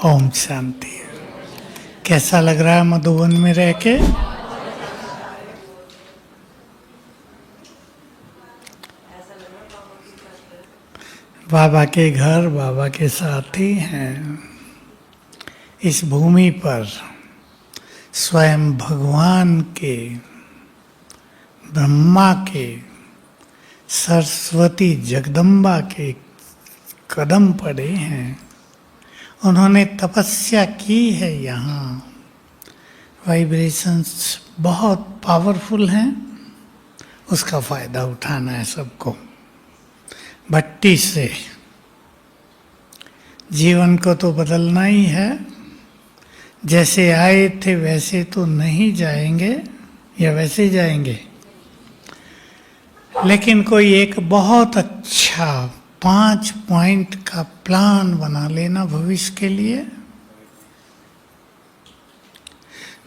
ओम शांति। कैसा लग रहा है मधुबन में रह के? बाबा के घर बाबा के साथ ही हैं। इस भूमि पर स्वयं भगवान के, ब्रह्मा के, सरस्वती जगदम्बा के कदम पड़े हैं। उन्होंने तपस्या की है। यहाँ वाइब्रेशंस बहुत पावरफुल हैं, उसका फायदा उठाना है सबको। भट्टी से जीवन को तो बदलना ही है। जैसे आए थे वैसे तो नहीं जाएंगे, या वैसे जाएंगे, लेकिन कोई एक बहुत अच्छा 5 पॉइंट का प्लान बना लेना भविष्य के लिए,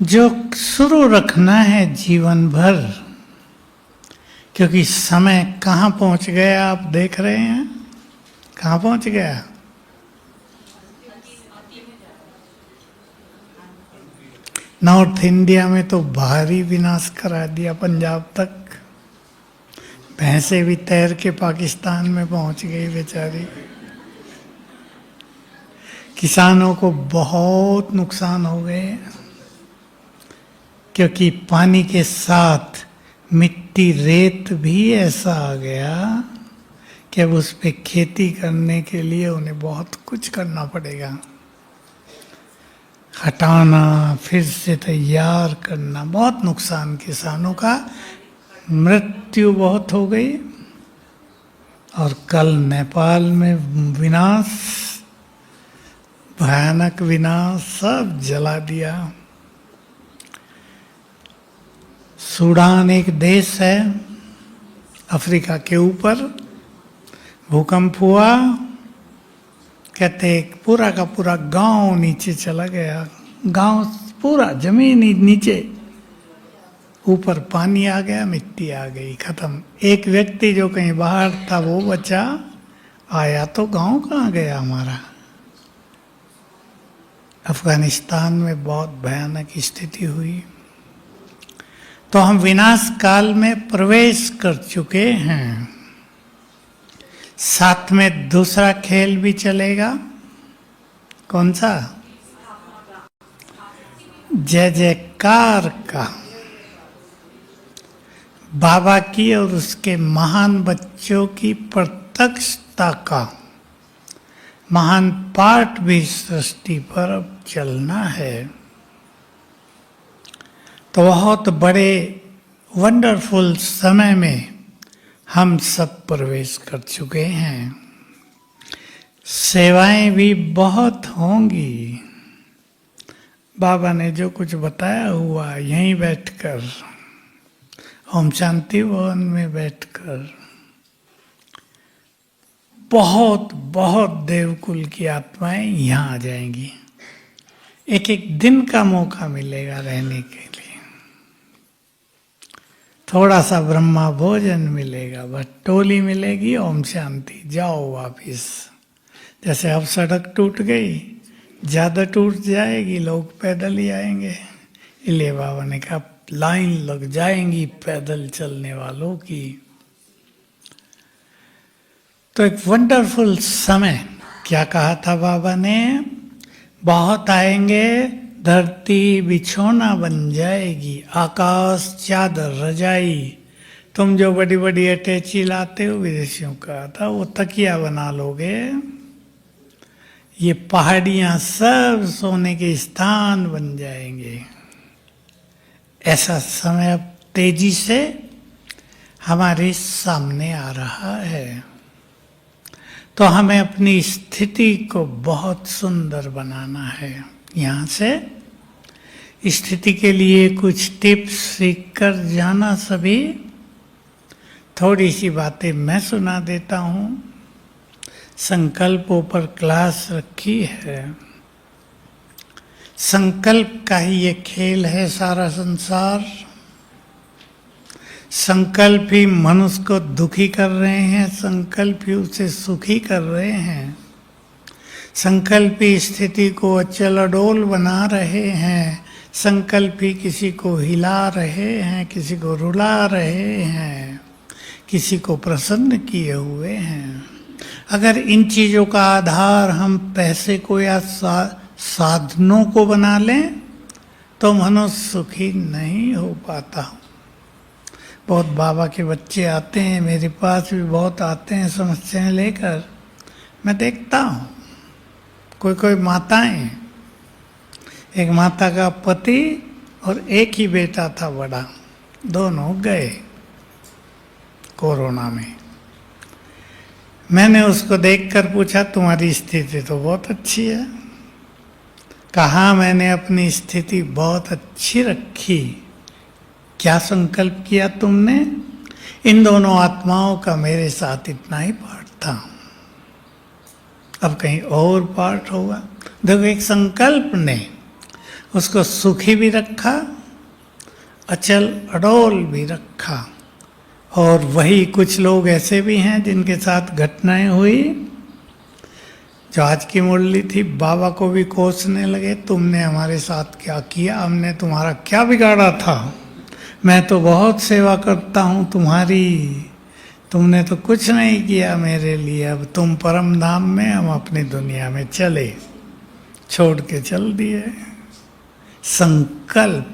जो शुरू रखना है जीवन भर। क्योंकि समय कहाँ पहुंच गया आप देख रहे हैं, कहाँ पहुंच गया। नॉर्थ इंडिया में तो भारी विनाश करा दिया, पंजाब तक। भैंसे भी तैर के पाकिस्तान में पहुंच गई बेचारी। किसानों को बहुत नुकसान हो गए, क्योंकि पानी के साथ मिट्टी रेत भी ऐसा आ गया कि अब उस पे खेती करने के लिए उन्हें बहुत कुछ करना पड़ेगा। हटाना, फिर से तैयार करना, बहुत नुकसान किसानों का। मृत्यु बहुत हो गई। और कल नेपाल में विनाश, भयानक विनाश, सब जला दिया। सूडान एक देश है अफ्रीका के ऊपर, भूकंप हुआ, कहते पूरा का पूरा गांव नीचे चला गया। गांव पूरा, जमीन नीचे, ऊपर पानी आ गया, मिट्टी आ गई, खत्म। एक व्यक्ति जो कहीं बाहर था वो बचा, आया तो गांव कहाँ गया हमारा। अफगानिस्तान में बहुत भयानक स्थिति हुई। तो हम विनाश काल में प्रवेश कर चुके हैं। साथ में दूसरा खेल भी चलेगा। कौन सा? जय जयकार का। बाबा की और उसके महान बच्चों की प्रत्यक्षता का महान पाठ भी सृष्टि पर अब चलना है। तो बहुत बड़े वंडरफुल समय में हम सब प्रवेश कर चुके हैं। सेवाएं भी बहुत होंगी। बाबा ने जो कुछ बताया हुआ यहीं बैठकर, ओम शांति भवन में बैठकर, बहुत बहुत देवकुल की आत्माएं यहाँ आ जाएंगी। एक एक दिन का मौका मिलेगा रहने के लिए। थोड़ा सा ब्रह्मा भोजन मिलेगा, बस टोली मिलेगी, ओम शांति, जाओ वापिस। जैसे अब सड़क टूट गई, ज़्यादा टूट जाएगी, लोग पैदल ही आएंगे। इसलिए बाबा ने कहा लाइन लग जाएंगी पैदल चलने वालों की। तो एक वंडरफुल समय, क्या कहा था बाबा ने, बहुत आएंगे, धरती बिछोना बन जाएगी, आकाश चादर रजाई। तुम जो बड़ी बड़ी अटैची लाते हो विदेशियों का था, वो तकिया बना लोगे। ये पहाड़ियां सब सोने के स्थान बन जाएंगे। ऐसा समय अब तेजी से हमारे सामने आ रहा है। तो हमें अपनी स्थिति को बहुत सुंदर बनाना है। यहाँ से स्थिति के लिए कुछ टिप्स सीख कर जाना सभी। थोड़ी सी बातें मैं सुना देता हूँ। संकल्पों पर क्लास रखी है। संकल्प का ही ये खेल है सारा संसार। संकल्प ही मनुष्य को दुखी कर रहे हैं, संकल्प ही उसे सुखी कर रहे हैं। संकल्पी स्थिति को अचल अडोल बना रहे हैं, संकल्प ही किसी को हिला रहे हैं, किसी को रुला रहे हैं, किसी को प्रसन्न किए हुए हैं। अगर इन चीज़ों का आधार हम पैसे को या साधनों को बना लें तो मनुष्य सुखी नहीं हो पाता। बहुत बाबा के बच्चे आते हैं, मेरे पास भी बहुत आते हैं समस्याएं लेकर। मैं देखता हूँ कोई कोई माताएं, एक माता का पति और एक ही बेटा था बड़ा, दोनों गए कोरोना में। मैंने उसको देखकर पूछा तुम्हारी स्थिति तो बहुत अच्छी है। कहा मैंने अपनी स्थिति बहुत अच्छी रखी। क्या संकल्प किया तुमने? इन दोनों आत्माओं का मेरे साथ इतना ही पाठ था, अब कहीं और पाठ होगा। देखो, एक संकल्प ने उसको सुखी भी रखा, अचल अडोल भी रखा। और वही कुछ लोग ऐसे भी हैं जिनके साथ घटनाएं हुई, जो आज की मुरली थी, बाबा को भी कोसने लगे, तुमने हमारे साथ क्या किया, हमने तुम्हारा क्या बिगाड़ा था, मैं तो बहुत सेवा करता हूँ तुम्हारी, तुमने तो कुछ नहीं किया मेरे लिए, अब तुम परम धाम में, हम अपनी दुनिया में चले, छोड़ के चल दिए। संकल्प,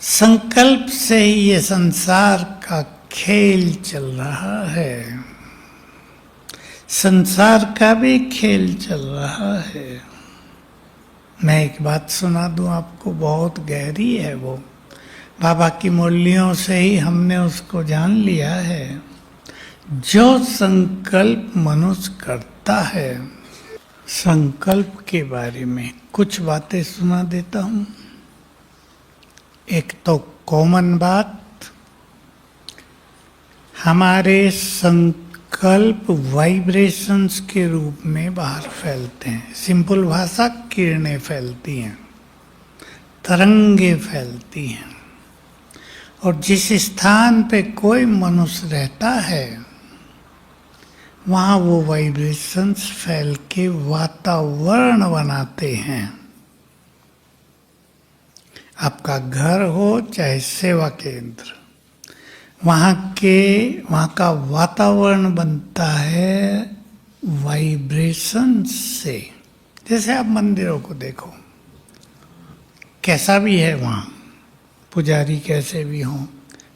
संकल्प से ही ये संसार का खेल चल रहा है, संसार का भी खेल चल रहा है। मैं एक बात सुना दूं आपको, बहुत गहरी है वो, बाबा की मुरलियों से ही हमने उसको जान लिया है। जो संकल्प मनुष्य करता है, संकल्प के बारे में कुछ बातें सुना देता हूं। एक तो कॉमन बात, हमारे संकल्प वाइब्रेशंस के रूप में बाहर फैलते हैं। सिंपल भाषा, किरणें फैलती हैं, तरंगे फैलती हैं। और जिस स्थान पे कोई मनुष्य रहता है, वहाँ वो वाइब्रेशंस फैल के वातावरण बनाते हैं। आपका घर हो चाहे सेवा केंद्र, वहाँ का वातावरण बनता है वाइब्रेशन से। जैसे आप मंदिरों को देखो, कैसा भी है वहाँ, पुजारी कैसे भी हों,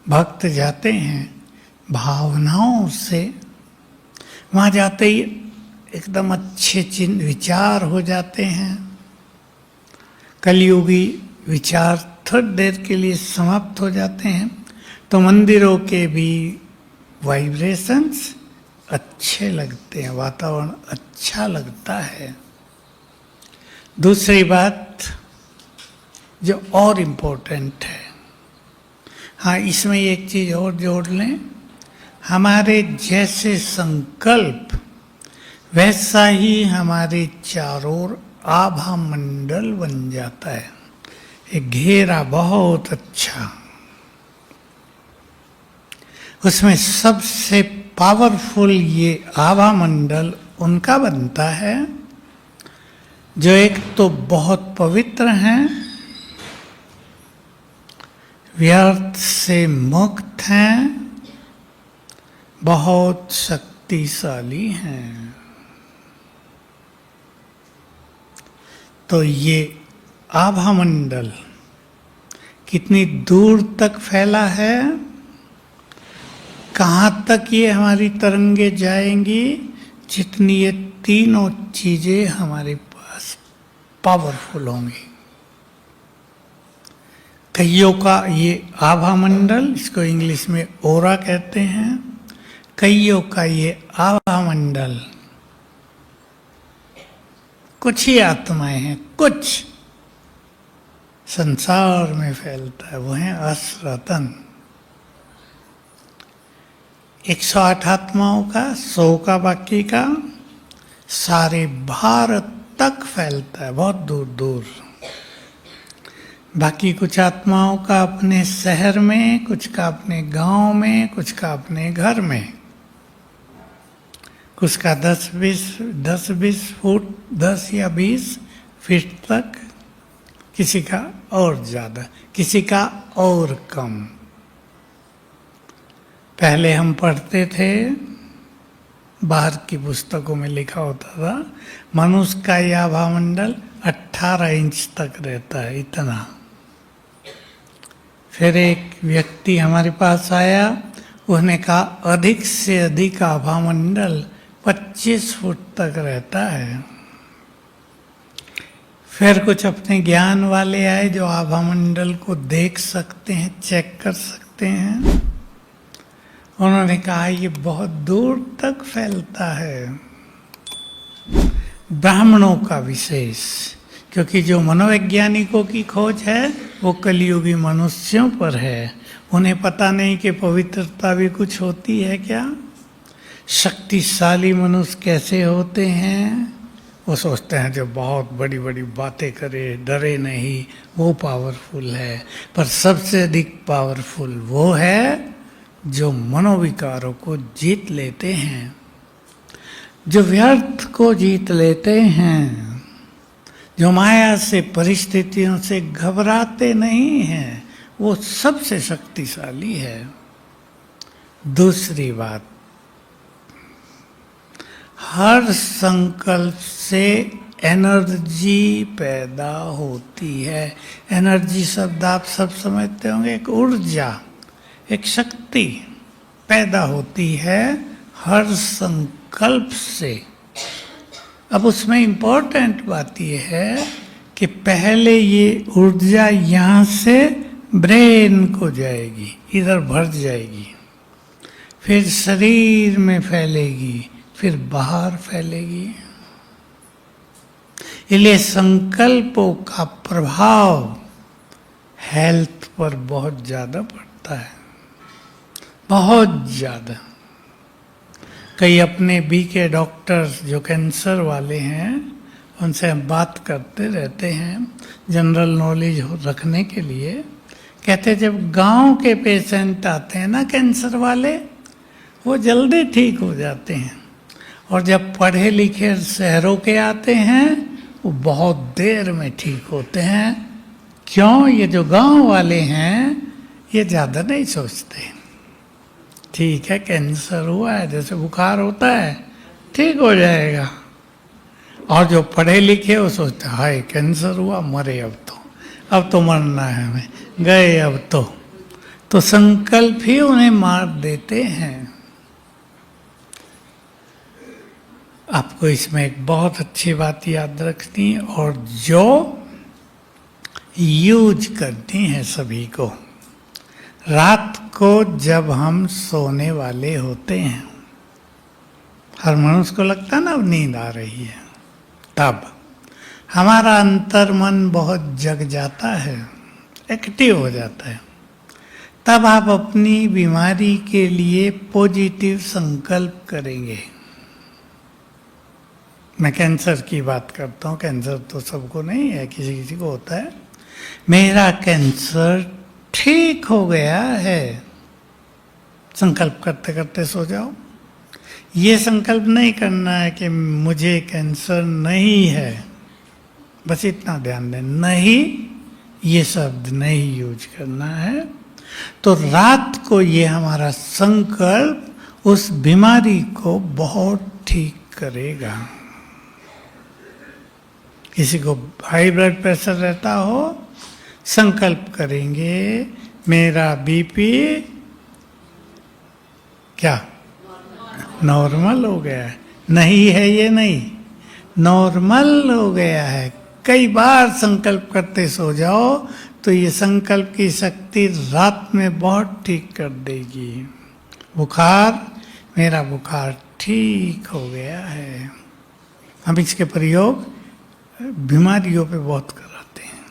भक्त जाते हैं भावनाओं से, वहाँ जाते ही एकदम अच्छे विचार हो जाते हैं। कलयुगी विचार थोड़ी देर के लिए समाप्त हो जाते हैं। तो मंदिरों के भी वाइब्रेशंस अच्छे लगते हैं, वातावरण अच्छा लगता है। दूसरी बात जो और इम्पोर्टेंट है, हाँ, इसमें एक चीज़ और जोड़ लें, हमारे जैसे संकल्प वैसा ही हमारे चारों ओर आभा मंडल बन जाता है, एक घेरा बहुत अच्छा। उसमें सबसे पावरफुल ये आभा मंडल उनका बनता है जो एक तो बहुत पवित्र हैं, व्यर्थ से मुक्त हैं, बहुत शक्तिशाली हैं। तो ये आभा मंडल कितनी दूर तक फैला है, कहाँ तक ये हमारी तरंगे जाएंगी, जितनी ये तीनों चीजें हमारे पास पावरफुल होंगी। कईयों का ये आभा मंडल, इसको इंग्लिश में ओरा कहते हैं, कईयों का ये आभा मंडल, कुछ ही आत्माएं हैं, कुछ संसार में फैलता है, वो है असरतन। 108 आत्माओं का, 100 का बाकी का, सारे भारत तक फैलता है, बहुत दूर दूर। बाकी कुछ आत्माओं का अपने शहर में, कुछ का अपने गांव में, कुछ का अपने घर में, कुछ का 10-20 फुट, 10 या 20 फीट तक, किसी का और ज़्यादा, किसी का और कम। पहले हम पढ़ते थे, बाहर की पुस्तकों में लिखा होता था मनुष्य का यह आभामंडल 18 इंच तक रहता है, इतना। फिर एक व्यक्ति हमारे पास आया, उसने कहा अधिक से अधिक आभामंडल 25 फुट तक रहता है। फिर कुछ अपने ज्ञान वाले आए जो आभामंडल को देख सकते हैं, चेक कर सकते हैं। उन्होंने कहा ये बहुत दूर तक फैलता है। ब्राह्मणों का विशेष, क्योंकि जो मनोवैज्ञानिकों की खोज है वो कलियुगी मनुष्यों पर है। उन्हें पता नहीं कि पवित्रता भी कुछ होती है क्या, शक्तिशाली मनुष्य कैसे होते हैं। वो सोचते हैं जो बहुत बड़ी बड़ी बातें करे, डरे नहीं, वो पावरफुल है। पर सबसे अधिक पावरफुल वो है जो मनोविकारों को जीत लेते हैं, जो व्यर्थ को जीत लेते हैं, जो माया से, परिस्थितियों से घबराते नहीं हैं, वो सबसे शक्तिशाली है। दूसरी बात, हर संकल्प से एनर्जी पैदा होती है। एनर्जी शब्द आप सब समझते होंगे, एक ऊर्जा, एक शक्ति पैदा होती है हर संकल्प से। अब उसमें इम्पोर्टेंट बात यह है कि पहले ये ऊर्जा यहाँ से ब्रेन को जाएगी, इधर भर जाएगी, फिर शरीर में फैलेगी, फिर बाहर फैलेगी। इसलिए संकल्पों का प्रभाव हेल्थ पर बहुत ज़्यादा पड़ता है, बहुत ज़्यादा। कई अपने बी के डॉक्टर्स जो कैंसर वाले हैं उनसे हम बात करते रहते हैं जनरल नॉलेज रखने के लिए। कहते जब गांव के पेशेंट आते हैं ना कैंसर वाले, वो जल्दी ठीक हो जाते हैं, और जब पढ़े लिखे शहरों के आते हैं वो बहुत देर में ठीक होते हैं। क्यों? ये जो गांव वाले हैं ये ज़्यादा नहीं सोचते, ठीक है कैंसर हुआ है, जैसे बुखार होता है ठीक हो जाएगा। और जो पढ़े लिखे वो सोचते हैं हाय कैंसर हुआ, मरे अब तो मरना है, हमें गए अब तो संकल्प ही उन्हें मार देते हैं। आपको इसमें एक बहुत अच्छी बात याद रखनी और जो यूज करनी है सभी को। रात को जब हम सोने वाले होते हैं, हर मनुष्य को लगता है ना अब नींद आ रही है, तब हमारा अंतर मन बहुत जग जाता है, एक्टिव हो जाता है। तब आप अपनी बीमारी के लिए पॉजिटिव संकल्प करेंगे। मैं कैंसर की बात करता हूँ, कैंसर तो सबको नहीं है, किसी किसी को होता है। मेरा कैंसर ठीक हो गया है, संकल्प करते करते सो जाओ। ये संकल्प नहीं करना है कि मुझे कैंसर नहीं है, बस इतना ध्यान दें, नहीं, ये शब्द नहीं यूज करना है। तो रात को ये हमारा संकल्प उस बीमारी को बहुत ठीक करेगा। किसी को हाई ब्लड प्रेशर रहता हो, संकल्प करेंगे मेरा बीपी क्या नॉर्मल हो गया है, नहीं है ये नहीं, नॉर्मल हो गया है। कई बार संकल्प करते सो जाओ तो ये संकल्प की शक्ति रात में बहुत ठीक कर देगी। बुखार, मेरा बुखार ठीक हो गया है। हम इसके प्रयोग बीमारियों पे बहुत कराते हैं,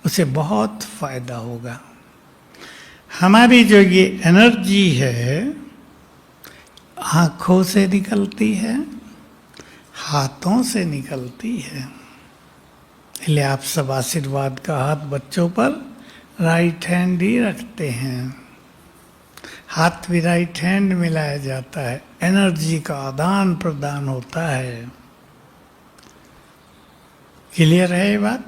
उसे बहुत फायदा होगा। हमारी जो ये एनर्जी है आँखों से निकलती है, हाथों से निकलती है। इसलिए आप सब आशीर्वाद का हाथ बच्चों पर राइट हैंड ही रखते हैं, हाथ भी राइट हैंड मिलाया जाता है, एनर्जी का आदान प्रदान होता है। क्लियर है ये बात?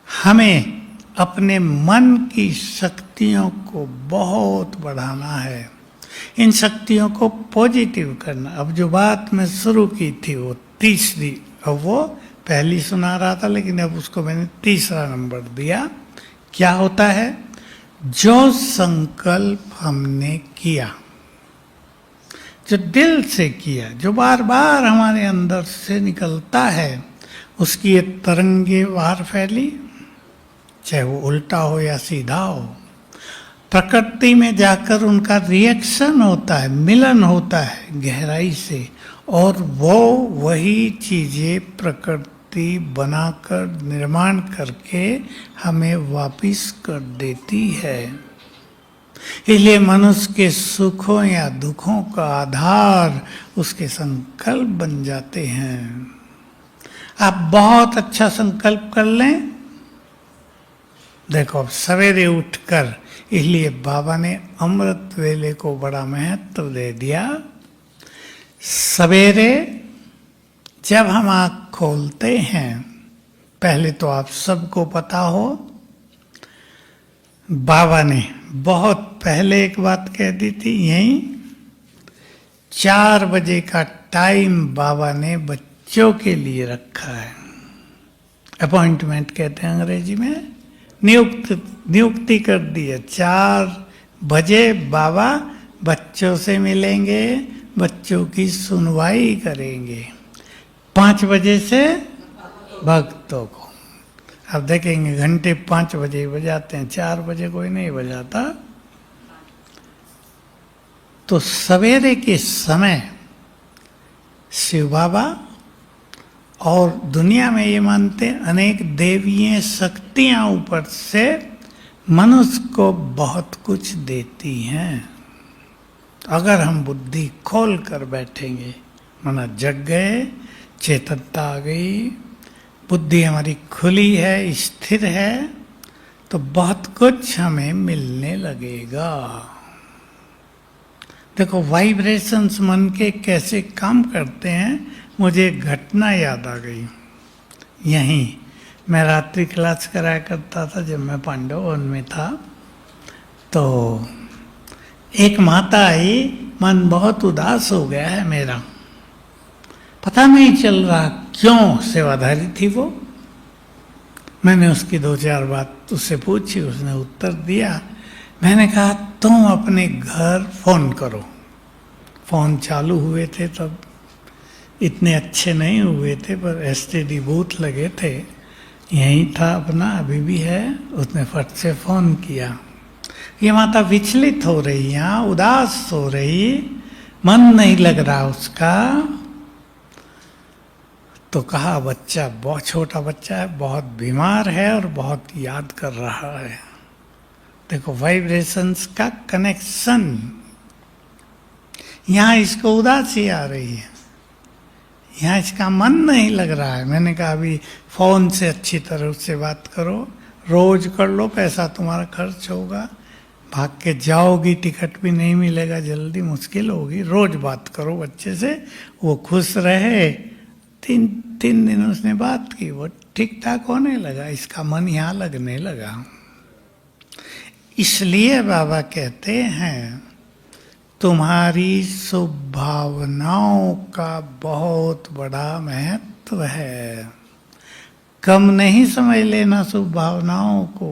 हमें अपने मन की शक्तियों को बहुत बढ़ाना है, इन शक्तियों को पॉजिटिव करना। अब जो बात मैं शुरू की थी वो तीसरी, अब वो पहली सुना रहा था लेकिन अब उसको मैंने तीसरा नंबर दिया। क्या होता है? जो संकल्प हमने किया, जो दिल से किया, जो बार बार हमारे अंदर से निकलता है, उसकी एक तरंगे बाहर फैली, चाहे वो उल्टा हो या सीधा हो, प्रकृति में जाकर उनका रिएक्शन होता है, मिलन होता है गहराई से, और वो वही चीजें प्रकृति बनाकर निर्माण करके हमें वापिस कर देती है। इसलिए मनुष्य के सुखों या दुखों का आधार उसके संकल्प बन जाते हैं। आप बहुत अच्छा संकल्प कर लें, देखो अब सवेरे उठकर, इसलिए बाबा ने अमृत वेले को बड़ा महत्व दे दिया। सवेरे जब हम आँख खोलते हैं, पहले तो आप सबको पता हो, बाबा ने बहुत पहले एक बात कह दी थी, यही 4 बजे का टाइम बाबा ने बच्चों के लिए रखा है। अपॉइंटमेंट कहते हैं अंग्रेजी में, नियुक्ति कर दी है। 4 बजे बाबा बच्चों से मिलेंगे, बच्चों की सुनवाई करेंगे। 5 बजे से भक्तों को। अब देखेंगे घंटे 5 बजे बजाते हैं, 4 बजे कोई नहीं बजाता। तो सवेरे के समय शिव बाबा और दुनिया में ये मानते हैं अनेक देवीय शक्तियां ऊपर से मनुष्य को बहुत कुछ देती हैं। अगर हम बुद्धि खोल कर बैठेंगे, मना जग गए, चेतनता आ गई, बुद्धि हमारी खुली है, स्थिर है, तो बहुत कुछ हमें मिलने लगेगा। देखो वाइब्रेशंस मन के कैसे काम करते हैं। मुझे घटना याद आ गई। यहीं मैं रात्रि क्लास कराया करता था जब मैं पांडव वन में था। तो एक माता आई, मन बहुत उदास हो गया है मेरा, पता नहीं चल रहा क्यों। सेवाधारी थी वो। मैंने उसकी 2-4 बात उससे पूछी, उसने उत्तर दिया। मैंने कहा तुम अपने घर फोन करो। फोन चालू हुए थे तब, इतने अच्छे नहीं हुए थे, पर एसटीडी बूथ लगे थे। यहीं था अपना, अभी भी है। उसने फट से फोन किया। ये माता विचलित हो रही, यहाँ उदास हो रही, मन नहीं लग रहा उसका। तो कहा बच्चा, बहुत छोटा बच्चा है, बहुत बीमार है और बहुत याद कर रहा है। देखो वाइब्रेशंस का कनेक्शन। यहाँ इसको उदासी आ रही है, यहाँ इसका मन नहीं लग रहा है। मैंने कहा अभी फोन से अच्छी तरह उससे बात करो, रोज कर लो, पैसा तुम्हारा खर्च होगा, भाग के जाओगी, टिकट भी नहीं मिलेगा, जल्दी मुश्किल होगी। रोज बात करो बच्चे से, वो खुश रहे। 3 दिन उसने बात की, वो ठीक ठाक होने लगा, इसका मन यहाँ लगने लगा। इसलिए बाबा कहते हैं तुम्हारी शुभ भावनाओं का बहुत बड़ा महत्व है। कम नहीं समझ लेना शुभ भावनाओं को।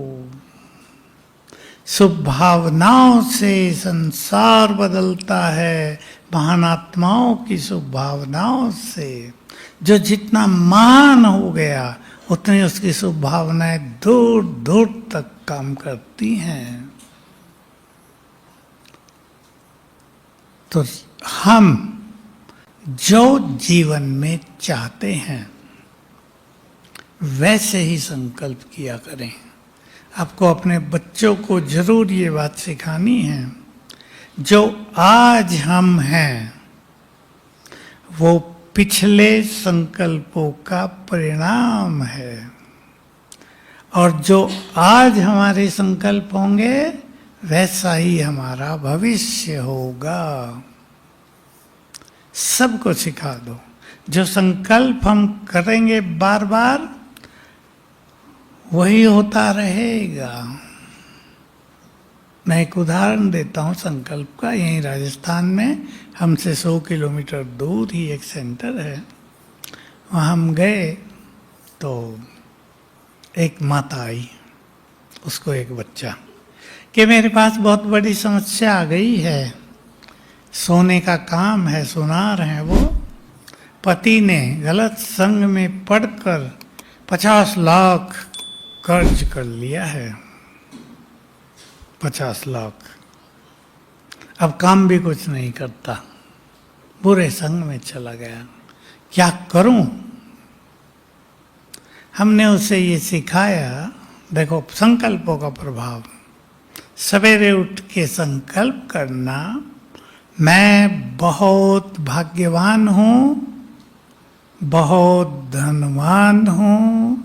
शुभ भावनाओं से संसार बदलता है, महान आत्माओं की शुभ भावनाओं से। जो जितना महान हो गया उतनी उसकी शुभ भावनाएं दूर दूर तक काम करती हैं। तो हम जो जीवन में चाहते हैं वैसे ही संकल्प किया करें। आपको अपने बच्चों को जरूर ये बात सिखानी है, जो आज हम हैं वो पिछले संकल्पों का परिणाम है, और जो आज हमारे संकल्प होंगे वैसा ही हमारा भविष्य होगा। सबको सिखा दो। जो संकल्प हम करेंगे बार बार वही होता रहेगा। मैं एक उदाहरण देता हूँ संकल्प का। यहीं राजस्थान में हमसे 100 किलोमीटर दूर ही एक सेंटर है। वहाँ हम गए तो एक माता आई, उसको एक बच्चा, कि मेरे पास बहुत बड़ी समस्या आ गई है, सोने का काम है, सुनार हैं वो, पति ने गलत संग में पड़कर 50 लाख कर्ज कर लिया है। 50 लाख। अब काम भी कुछ नहीं करता, बुरे संग में चला गया, क्या करूं? हमने उसे ये सिखाया, देखो संकल्पों का प्रभाव। सवेरे उठ के संकल्प करना, मैं बहुत भाग्यवान हूँ, बहुत धनवान हूँ,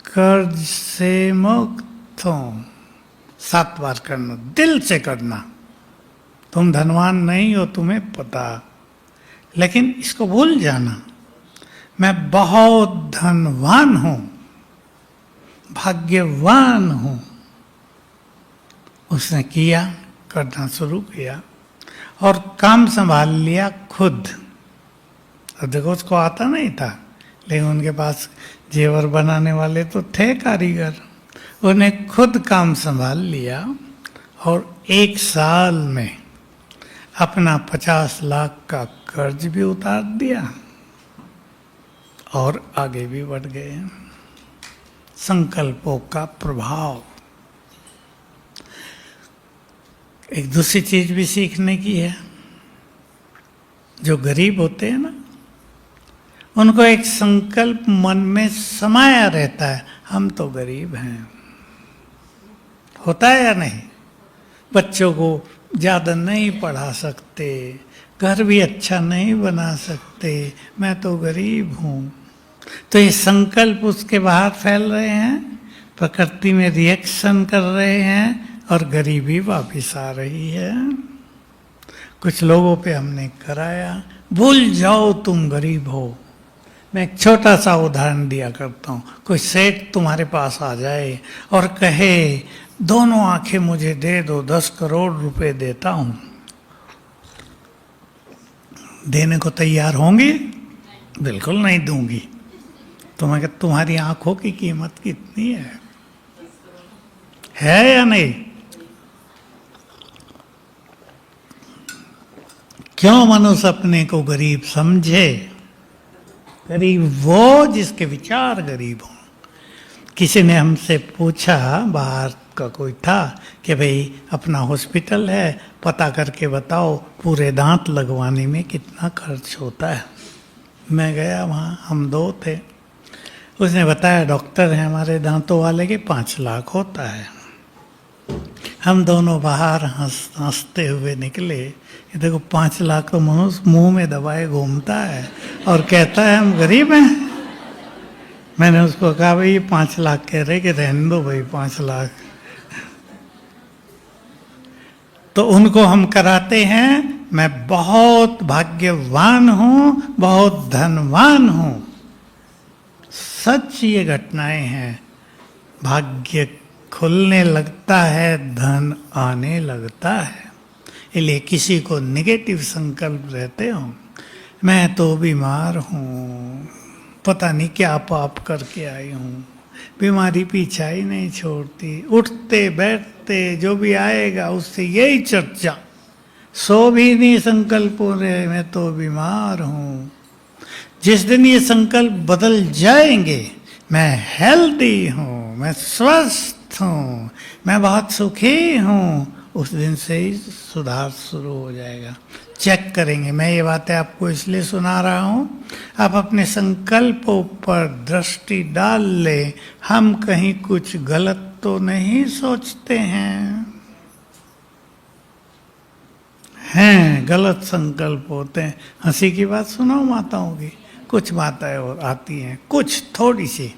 कर्ज से मुक्त हूँ। 7 बार करना, दिल से करना। तुम धनवान नहीं हो, तुम्हें पता, लेकिन इसको भूल जाना, मैं बहुत धनवान हूँ, भाग्यवान हूँ। उसने किया, करना शुरू किया और काम संभाल लिया खुद। अब देखो उसको आता नहीं था, लेकिन उनके पास जेवर बनाने वाले तो थे कारीगर। उन्हें खुद काम संभाल लिया और 1 साल में अपना 50 लाख का कर्ज भी उतार दिया और आगे भी बढ़ गए। संकल्पों का प्रभाव। एक दूसरी चीज भी सीखने की है। जो गरीब होते हैं ना, उनको एक संकल्प मन में समाया रहता है, हम तो गरीब हैं। होता है या नहीं? बच्चों को ज़्यादा नहीं पढ़ा सकते, घर भी अच्छा नहीं बना सकते, मैं तो गरीब हूँ। तो ये संकल्प उसके बाहर फैल रहे हैं, प्रकृति में रिएक्शन कर रहे हैं और गरीबी वापिस आ रही है। कुछ लोगों पे हमने कराया, भूल जाओ तुम गरीब हो। मैं एक छोटा सा उदाहरण दिया करता हूँ। कोई सेठ तुम्हारे पास आ जाए और कहे, दोनों आंखें मुझे दे दो, 10 करोड़ रुपए देता हूँ, देने को तैयार होंगी? बिल्कुल नहीं दूंगी। तो मैं कहता, तुम्हारी आंखों की कीमत कितनी है या नहीं? क्यों मनुष्य अपने को गरीब समझे? गरीब वो जिसके विचार गरीब हों। किसी ने हमसे पूछा, बाहर का कोई था, कि भाई अपना हॉस्पिटल है, पता करके बताओ पूरे दांत लगवाने में कितना खर्च होता है। मैं गया वहाँ, हम 2 थे। उसने बताया, डॉक्टर हैं हमारे दांतों वाले के, 5 लाख होता है। हम दोनों बाहर हंसते हुए निकले। ये देखो 5 लाख तो मनुष्य मुंह में दबाए घूमता है और कहता है हम गरीब हैं। मैंने उसको कहा, भाई ये 5 लाख कह रहे कि रहने दो भाई 5 लाख। तो उनको हम कराते हैं, मैं बहुत भाग्यवान हूँ, बहुत धनवान हूँ। सच ये घटनाएं हैं। भाग्य खुलने लगता है, धन आने लगता है। इसलिए किसी को नेगेटिव संकल्प रहते हो, मैं तो बीमार हूँ, पता नहीं क्या पाप करके आई हूँ, बीमारी पीछा ही नहीं छोड़ती, उठते बैठते जो भी आएगा उससे यही चर्चा, सो भी नहीं संकल्प हो रहे, मैं तो बीमार हूँ। जिस दिन ये संकल्प बदल जाएंगे, मैं हेल्दी हूँ, मैं स्वस्थ हूँ, मैं बहुत सुखी हूँ, उस दिन से ही सुधार शुरू हो जाएगा। चेक करेंगे। मैं ये बातें आपको इसलिए सुना रहा हूँ, आप अपने संकल्पों पर दृष्टि डाल लें। हम कहीं कुछ गलत तो नहीं सोचते हैं। गलत संकल्प होते हैं। हंसी की बात सुनाओ माताओं की। कुछ माताएं और आती हैं, कुछ थोड़ी सी,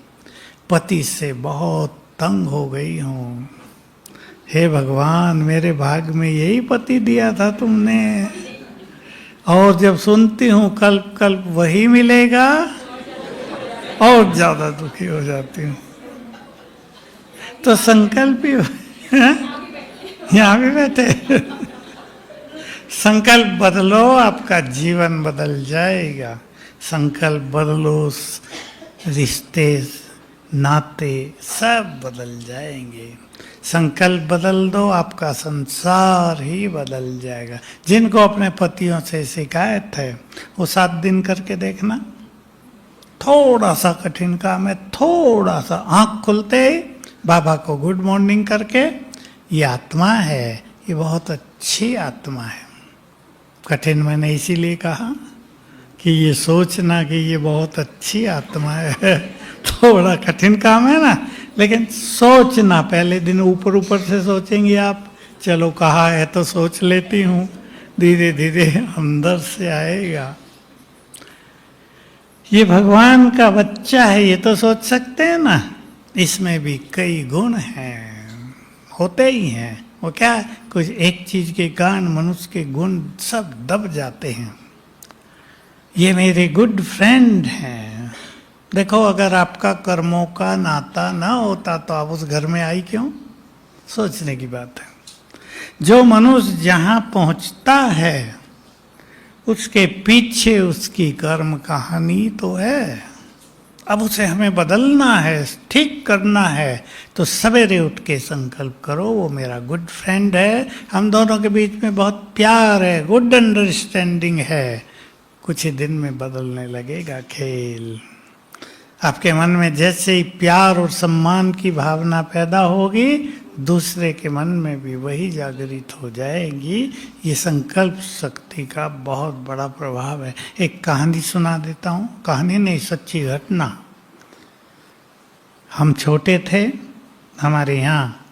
पति से बहुत तंग हो गई हूँ, हे भगवान मेरे भाग्य में यही पति दिया था तुमने, और जब सुनती हूँ कल्प कल्प वही मिलेगा और ज्यादा दुखी हो जाती हूँ। तो संकल्प ही यहाँ भी बैठे संकल्प बदलो, आपका जीवन बदल जाएगा। संकल्प बदलो, रिश्ते नाते सब बदल जाएंगे। संकल्प बदल दो, आपका संसार ही बदल जाएगा। जिनको अपने पतियों से शिकायत है वो 7 दिन करके देखना। थोड़ा सा कठिन काम है, थोड़ा सा आंख खुलते ही बाबा को गुड मॉर्निंग करके, ये आत्मा है, ये बहुत अच्छी आत्मा है। कठिन मैंने इसीलिए कहा कि ये सोचना कि ये बहुत अच्छी आत्मा है थोड़ा कठिन काम है ना, लेकिन सोचना पहले दिन ऊपर ऊपर से सोचेंगे आप, चलो कहा है तो सोच लेती हूँ, धीरे धीरे अंदर से आएगा। ये भगवान का बच्चा है, ये तो सोच सकते हैं ना, इसमें भी कई गुण हैं, होते ही हैं। वो क्या, कुछ एक चीज के कारण मनुष्य के गुण सब दब जाते हैं। ये मेरे गुड फ्रेंड हैं। देखो अगर आपका कर्मों का नाता ना होता तो आप उस घर में आई क्यों, सोचने की बात है। जो मनुष्य जहां पहुंचता है उसके पीछे उसकी कर्म कहानी तो है। अब उसे हमें बदलना है, ठीक करना है, तो सवेरे उठ के संकल्प करो वो मेरा गुड फ्रेंड है, हम दोनों के बीच में बहुत प्यार है, गुड अंडरस्टैंडिंग है। कुछ ही दिन में बदलने लगेगा खेल। आपके मन में जैसे ही प्यार और सम्मान की भावना पैदा होगी, दूसरे के मन में भी वही जागृत हो जाएगी। ये संकल्प शक्ति का बहुत बड़ा प्रभाव है। एक कहानी सुना देता हूँ, कहानी नहीं सच्ची घटना। हम छोटे थे, हमारे यहाँ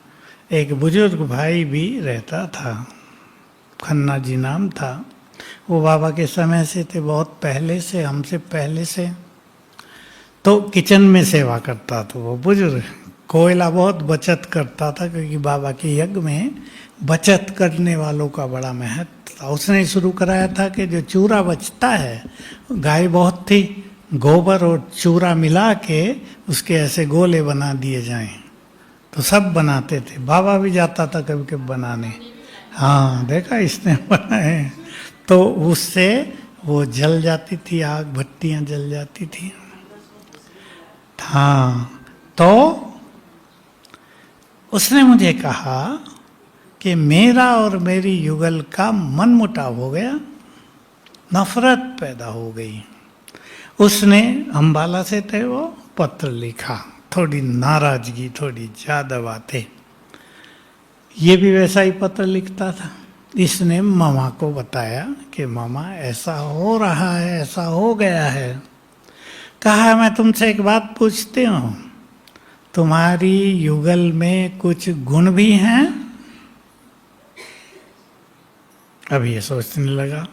एक बुजुर्ग भाई भी रहता था, खन्ना जी नाम था। वो बाबा के समय से थे, बहुत पहले से, हमसे पहले से। तो किचन में सेवा करता था वो बुजुर्ग। कोयला बहुत बचत करता था, क्योंकि बाबा के यज्ञ में बचत करने वालों का बड़ा महत्व था। उसने शुरू कराया था कि जो चूरा बचता है, गाय बहुत थी, गोबर और चूरा मिला के उसके ऐसे गोले बना दिए जाएं। तो सब बनाते थे, बाबा भी जाता था कभी कभी बनाने। हाँ देखा इसने बनाए। तो उससे वो जल जाती थी, आग भट्टियाँ जल जाती थी। हाँ, तो उसने मुझे कहा कि मेरा और मेरी युगल का मन मुटाव हो गया, नफरत पैदा हो गई। उसने अम्बाला से थे वो, पत्र लिखा, थोड़ी नाराजगी, थोड़ी ज्यादा बातें। ये भी वैसा ही पत्र लिखता था। इसने मामा को बताया कि मामा ऐसा हो रहा है, ऐसा हो गया है। कहा मैं तुमसे एक बात पूछती हूँ, तुम्हारी युगल में कुछ गुण भी हैं? अभी ये सोचने लगा,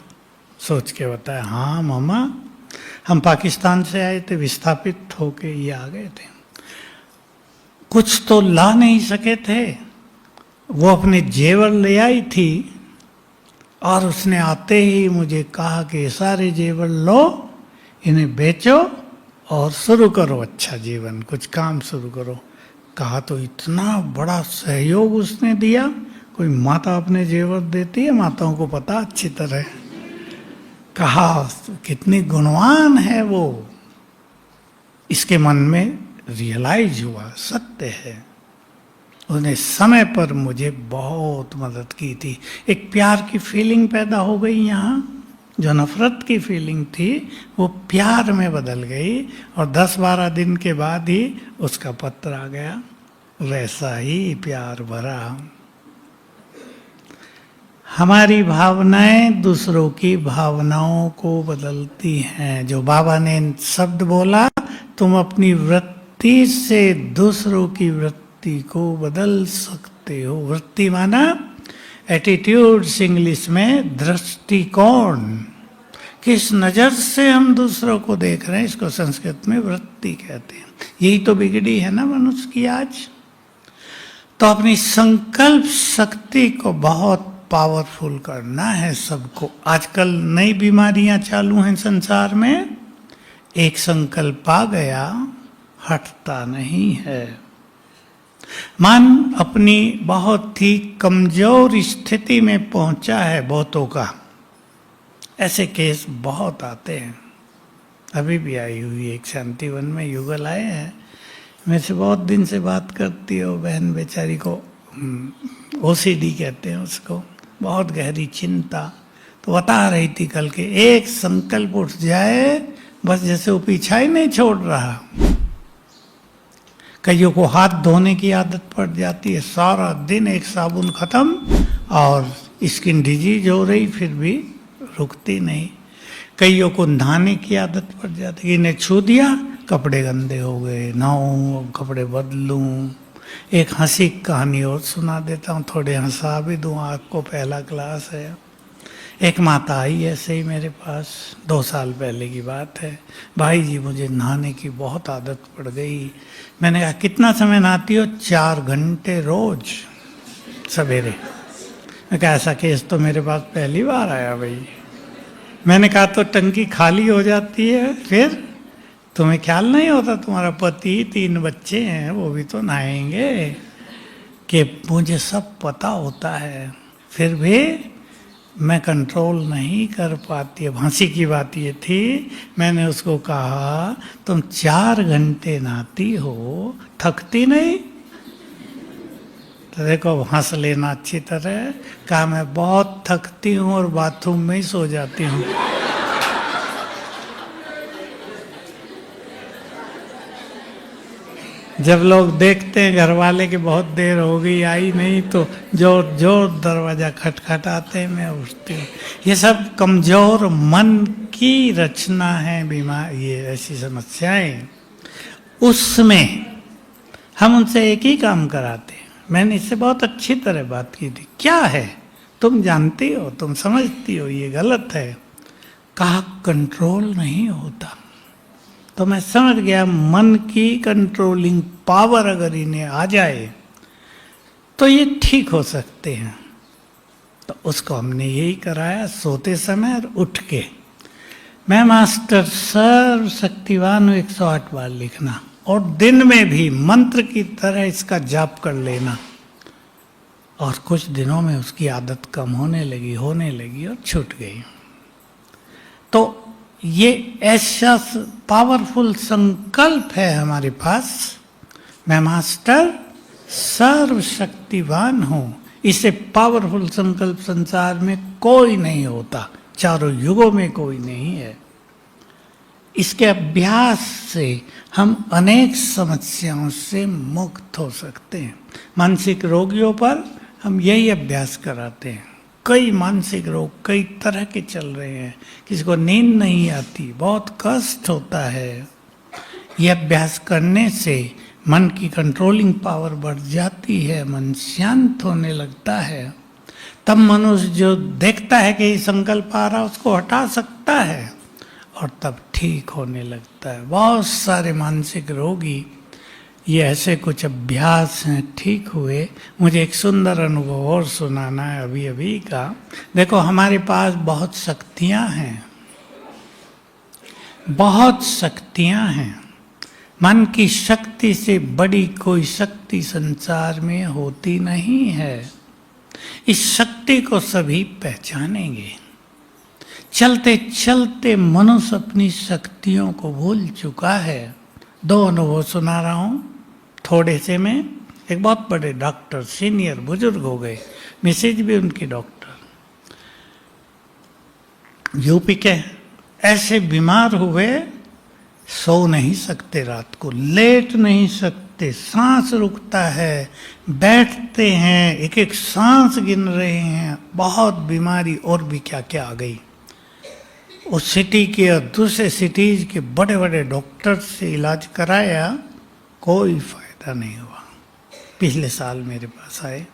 सोच के बताया हाँ मामा, हम पाकिस्तान से आए थे, विस्थापित होके ये आ गए थे, कुछ तो ला नहीं सके थे। वो अपने जेवर ले आई थी और उसने आते ही मुझे कहा कि ये सारे जेवर लो, इन्हें बेचो और शुरू करो अच्छा जीवन, कुछ काम शुरू करो। कहा तो इतना बड़ा सहयोग उसने दिया, कोई माता अपने जेवर देती है, माताओं को पता अच्छी तरह। कहा कितनी गुणवान है वो। इसके मन में रियलाइज हुआ सत्य है। उसने समय पर मुझे बहुत मदद की थी। एक प्यार की फीलिंग पैदा हो गई यहाँ, जो नफरत की फीलिंग थी वो प्यार में बदल गई, और 10-12 दिन के बाद ही उसका पत्र आ गया, वैसा ही प्यार भरा। हमारी भावनाएं दूसरों की भावनाओं को बदलती हैं। जो बाबा ने शब्द बोला, तुम अपनी वृत्ति से दूसरों की वृत्ति को बदल सकते हो। वृत्ति माना एटीट्यूड्स, इंग्लिश में दृष्टिकोण, किस नजर से हम दूसरों को देख रहे हैं, इसको संस्कृत में वृत्ति कहते हैं। यही तो बिगड़ी है ना मनुष्य की आज। तो अपनी संकल्प शक्ति को बहुत पावरफुल करना है सबको। आजकल नई बीमारियां चालू हैं संसार में। एक संकल्प आ गया, हटता नहीं है। मन अपनी बहुत ही कमजोर स्थिति में पहुंचा है बहुतों का। ऐसे केस बहुत आते हैं। अभी भी आई हुई एक शांतिवन में युगल आए हैं, मेरे से बहुत दिन से बात करती है वो बहन बेचारी को, ओसीडी कहते हैं उसको, बहुत गहरी चिंता। तो बता रही थी कल के एक संकल्प उठ जाए बस जैसे वो पीछा ही नहीं छोड़ रहा। कईयों को हाथ धोने की आदत पड़ जाती है, सारा दिन एक साबुन खत्म और स्किन डिजीज हो रही फिर भी रुकती नहीं। कईयों को नहाने की आदत पड़ जाती है, इन्हें छू दिया कपड़े गंदे हो गए, नहाऊं कपड़े बदलूं। एक हंसी कहानी और सुना देता हूँ, थोड़े हंसा भी दूँ आपको, पहला क्लास है। एक माता आई ऐसे ही मेरे पास, 2 साल पहले की बात है। भाई जी मुझे नहाने की बहुत आदत पड़ गई। मैंने कहा कितना समय नहाती हो? 4 घंटे रोज सवेरे। मैं कहा ऐसा केस तो मेरे पास पहली बार आया भाई। मैंने कहा तो टंकी खाली हो जाती है फिर तुम्हें ख्याल नहीं होता, तुम्हारा पति 3 बच्चे हैं वो भी तो नहाएंगे। कि मुझे सब पता होता है फिर भी मैं कंट्रोल नहीं कर पाती। अब हंसी की बात ये थी, मैंने उसको कहा तुम 4 घंटे नहाती हो, थकती नहीं? तो देखो अब हंस लेना अच्छी तरह। कहा मैं बहुत थकती हूँ और बाथरूम में ही सो जाती हूँ। जब लोग देखते हैं घर वाले की बहुत देर हो गई आई नहीं, तो जोर जोर दरवाजा खटखटाते हैं, मैं उठती हूँ। ये सब कमजोर मन की रचना है बीमार, ये ऐसी समस्याएं। उसमें हम उनसे एक ही काम कराते हैं। मैंने इससे बहुत अच्छी तरह बात की थी, क्या है तुम जानती हो, तुम समझती हो ये गलत है। कहा कंट्रोल नहीं होता। तो मैं समझ गया मन की कंट्रोलिंग पावर अगर इन्हें आ जाए तो ये ठीक हो सकते हैं। तो उसको हमने यही कराया, सोते समय और उठ के। मैं मास्टर सर्व शक्तिवान हूँ 108 बार लिखना, और दिन में भी मंत्र की तरह इसका जाप कर लेना। और कुछ दिनों में उसकी आदत कम होने लगी और छूट गई। तो ये ऐसा पावरफुल संकल्प है हमारे पास, मैं मास्टर सर्वशक्तिवान हूं। इससे पावरफुल संकल्प संसार में कोई नहीं होता, चारों युगों में कोई नहीं है। इसके अभ्यास से हम अनेक समस्याओं से मुक्त हो सकते हैं। मानसिक रोगियों पर हम यही अभ्यास कराते हैं। कई मानसिक रोग कई तरह के चल रहे हैं, किसी को नींद नहीं आती, बहुत कष्ट होता है। यह अभ्यास करने से मन की कंट्रोलिंग पावर बढ़ जाती है, मन शांत होने लगता है। तब मनुष्य जो देखता है कि संकल्प आ रहा उसको हटा सकता है और तब ठीक होने लगता है। बहुत सारे मानसिक रोगी ये ऐसे कुछ अभ्यास हैं ठीक हुए। मुझे एक सुंदर अनुभव और सुनाना है अभी अभी का। देखो हमारे पास बहुत शक्तियां हैं, बहुत शक्तियां हैं। मन की शक्ति से बड़ी कोई शक्ति संसार में होती नहीं है। इस शक्ति को सभी पहचानेंगे। चलते चलते मनुष्य अपनी शक्तियों को भूल चुका है। 2 अनुभव सुना रहा हूं थोड़े से में। एक बहुत बड़े डॉक्टर, सीनियर बुजुर्ग हो गए, मिसेज भी उनकी डॉक्टर, यूपी के, ऐसे बीमार हुए, सो नहीं सकते, रात को लेट नहीं सकते, सांस रुकता है, बैठते हैं, एक एक सांस गिन रहे हैं, बहुत बीमारी और भी क्या क्या आ गई। उस सिटी के और दूसरे सिटीज के बड़े बड़े डॉक्टर से इलाज कराया, कोई फायदा नहीं हुआ। पिछले साल मेरे पास आए,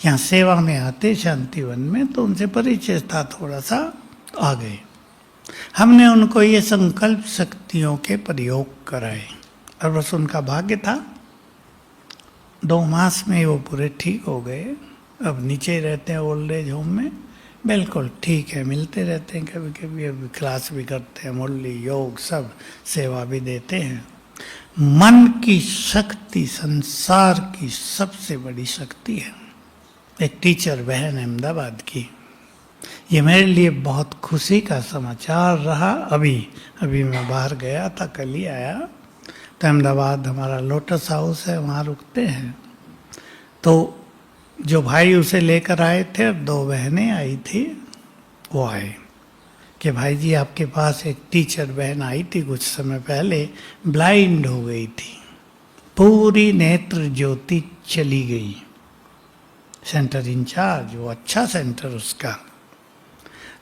यहाँ सेवा में आते शांतिवन में, तो उनसे परिचय था थोड़ा सा, आ गए। हमने उनको ये संकल्प शक्तियों के प्रयोग कराए और बस उनका भाग्य था 2 मास में ही वो पूरे ठीक हो गए। अब नीचे ही रहते हैं ओल्ड एज होम में, बिल्कुल ठीक है, मिलते रहते हैं कभी कभी, अभी क्लास भी करते हैं, मुरली योग सब सेवा भी देते हैं। मन की शक्ति संसार की सबसे बड़ी शक्ति है। एक टीचर बहन अहमदाबाद की, ये मेरे लिए बहुत खुशी का समाचार रहा। अभी मैं बाहर गया था, कल ही आया। तो अहमदाबाद हमारा लोटस हाउस है, वहाँ रुकते हैं। तो जो भाई उसे लेकर आए थे और 2 बहनें आई थी, वो आए कि भाई जी आपके पास एक टीचर बहन आई थी कुछ समय पहले, ब्लाइंड हो गई थी, पूरी नेत्र ज्योति चली गई। सेंटर इंचार्ज, वो अच्छा सेंटर उसका,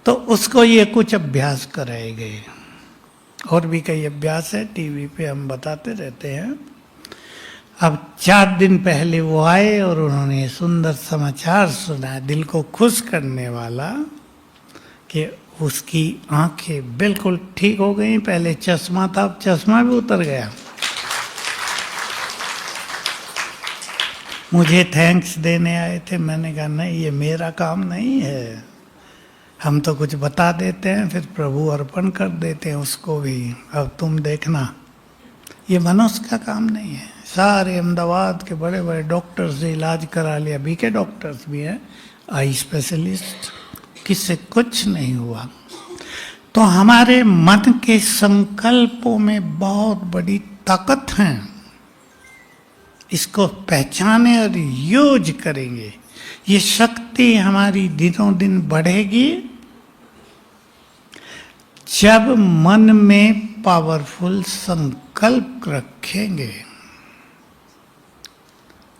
तो उसको ये कुछ अभ्यास कराए गए। और भी कई अभ्यास है, टीवी पे हम बताते रहते हैं। अब 4 दिन पहले वो आए और उन्होंने सुंदर समाचार सुना, दिल को खुश करने वाला, कि उसकी आंखें बिल्कुल ठीक हो गई। पहले चश्मा था, अब चश्मा भी उतर गया। मुझे थैंक्स देने आए थे, मैंने कहा नहीं, ये मेरा काम नहीं है। हम तो कुछ बता देते हैं, फिर प्रभु अर्पण कर देते हैं उसको भी। अब तुम देखना, ये मनुष्य का काम नहीं है। सारे अहमदाबाद के बड़े बड़े डॉक्टर्स से इलाज करा लिया, बीके डॉक्टर्स भी हैं, आई स्पेशलिस्ट, किससे कुछ नहीं हुआ। तो हमारे मन के संकल्पों में बहुत बड़ी ताकत है। इसको पहचाने और यूज करेंगे, ये शक्ति हमारी दिनों दिन बढ़ेगी जब मन में पावरफुल संकल्प रखेंगे,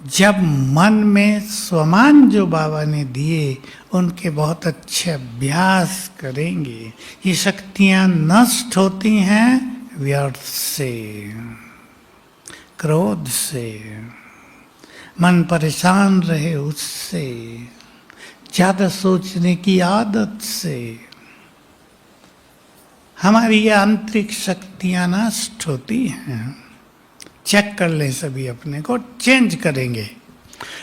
जब मन में स्वमान जो बाबा ने दिए उनके बहुत अच्छे अभ्यास करेंगे। ये शक्तियां नष्ट होती हैं व्यर्थ से, क्रोध से, मन परेशान रहे उससे, ज्यादा सोचने की आदत से। हमारी आंतरिक शक्तियां नष्ट होती हैं। चेक कर लें सभी अपने को, चेंज करेंगे।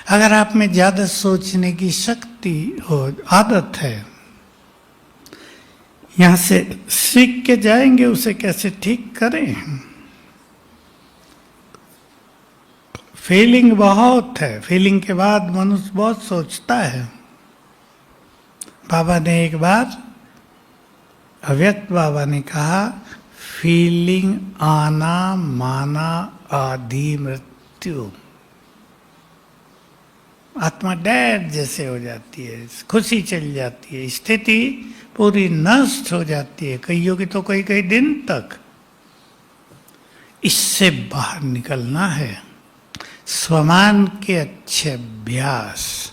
अगर आप में ज्यादा सोचने की शक्ति हो, आदत है, यहां से सीख के जाएंगे उसे कैसे ठीक करें। फीलिंग बहुत है, फीलिंग के बाद मनुष्य बहुत सोचता है। बाबा ने एक बार, अव्यक्त बाबा ने कहा, फीलिंग आना माना आदि मृत्यु। आत्मा डेड जैसे हो जाती है, खुशी चल जाती है, स्थिति पूरी नष्ट हो जाती है, कईयों की तो कई दिन तक। इससे बाहर निकलना है। स्वमान के अच्छे अभ्यास,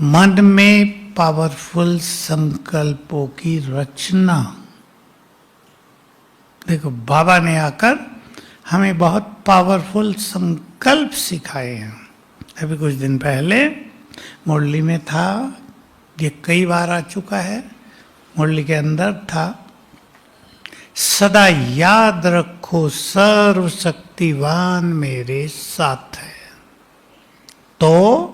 मन में पावरफुल संकल्पों की रचना। देखो बाबा ने आकर हमें बहुत पावरफुल संकल्प सिखाए हैं। अभी कुछ दिन पहले मुरली में था, ये कई बार आ चुका है, मुरली के अंदर था, सदा याद रखो सर्वशक्तिवान मेरे साथ है। तो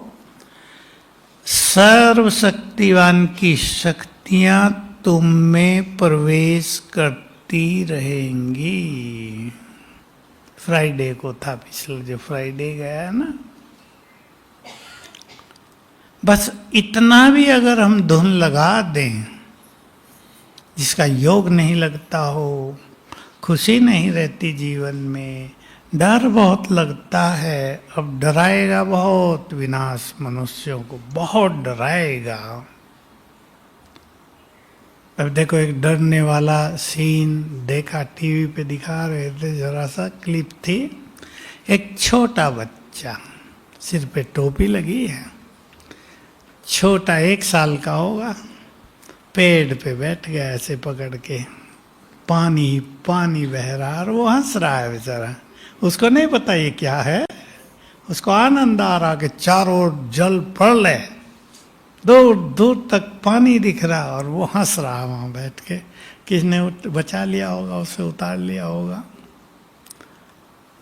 सर्वशक्तिवान की शक्तियां तुम में प्रवेश करती रहेंगी। फ्राइडे को था, पिछले जो फ्राइडे गया है ना, बस इतना भी अगर हम धुन लगा दें, जिसका योग नहीं लगता हो, खुशी नहीं रहती जीवन में, डर बहुत लगता है, अब डराएगा बहुत, विनाश मनुष्यों को बहुत डराएगा। अब देखो एक डरने वाला सीन देखा, टीवी पे दिखा रहे थे, जरा सा क्लिप थी। एक छोटा बच्चा, सिर पे टोपी लगी है, छोटा 1 साल का होगा, पेड़ पे बैठ गया ऐसे पकड़ के, पानी पानी बह रहा और वो हंस रहा है बेचारा। उसको नहीं पता ये क्या है, उसको आनंद आ रहा कि चारों ओर जल प्रलय है, दूर दूर तक पानी दिख रहा और वो हंस रहा वहां बैठ के। किसने बचा लिया होगा, उसे उतार लिया होगा।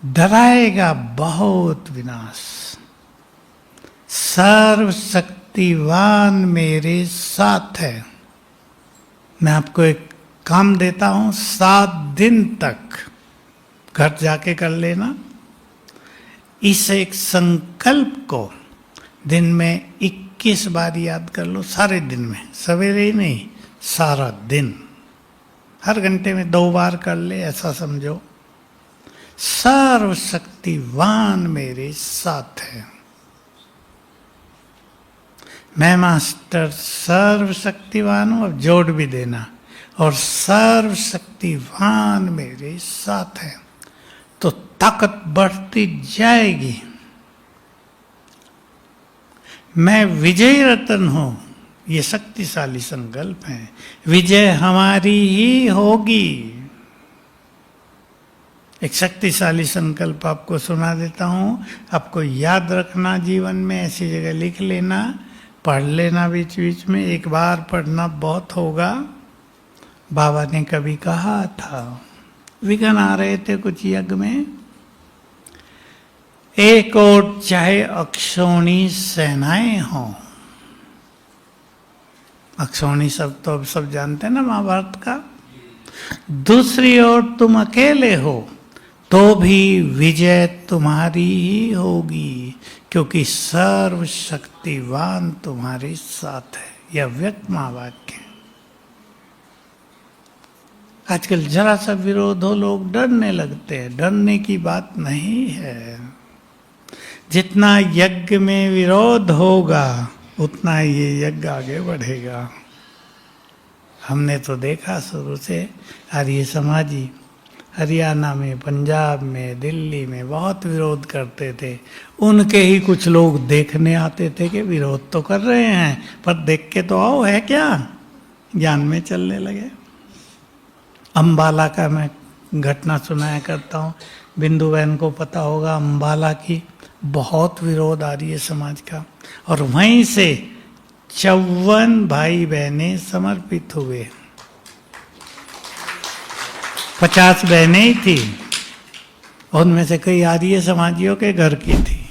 डराएगा बहुत विनाश। सर्वशक्तिवान मेरे साथ है। मैं आपको एक काम देता हूं, 7 दिन तक घर जाके कर लेना। इस एक संकल्प को दिन में 21 बार याद कर लो, सारे दिन में, सवेरे ही नहीं, सारा दिन, हर घंटे में 2 बार कर ले, ऐसा समझो। सर्वशक्तिवान मेरे साथ है। मैं मास्टर सर्वशक्तिवान हूं, अब जोड़ भी देना, और सर्वशक्तिवान मेरे साथ है, तो ताकत बढ़ती जाएगी। मैं विजय रतन हूं, ये शक्तिशाली संकल्प है। विजय हमारी ही होगी। एक शक्तिशाली संकल्प आपको सुना देता हूं, आपको याद रखना, जीवन में ऐसी जगह लिख लेना, पढ़ लेना बीच बीच में, एक बार पढ़ना बहुत होगा। बाबा ने कभी कहा था, विघ्न आ रहे थे कुछ यज्ञ में, एक और चाहे अक्षौणी सेनाएं हों, अक्षौणी शब्द तो अब सब जानते हैं ना महाभारत का, दूसरी ओर तुम अकेले हो तो भी विजय तुम्हारी ही होगी, क्योंकि सर्वशक्तिवान तुम्हारे साथ है। यह व्यक्त महावाक्य है। आजकल जरा सा विरोध हो लोग डरने लगते हैं, डरने की बात नहीं है। जितना यज्ञ में विरोध होगा उतना ये यज्ञ आगे बढ़ेगा। हमने तो देखा शुरू से आर्य समाजी हरियाणा में, पंजाब में, दिल्ली में बहुत विरोध करते थे। उनके ही कुछ लोग देखने आते थे कि विरोध तो कर रहे हैं, पर देख के तो आओ, है क्या, ज्ञान में चलने लगे। अम्बाला का मैं घटना सुनाया करता हूँ, बिंदु बहन को पता होगा, अम्बाला की बहुत विरोध आ रही है समाज का, और वहीं से 54 भाई बहनें समर्पित हुए। 50 बहनें ही थी, उनमें से कई आर्य समाजियों के घर की थी।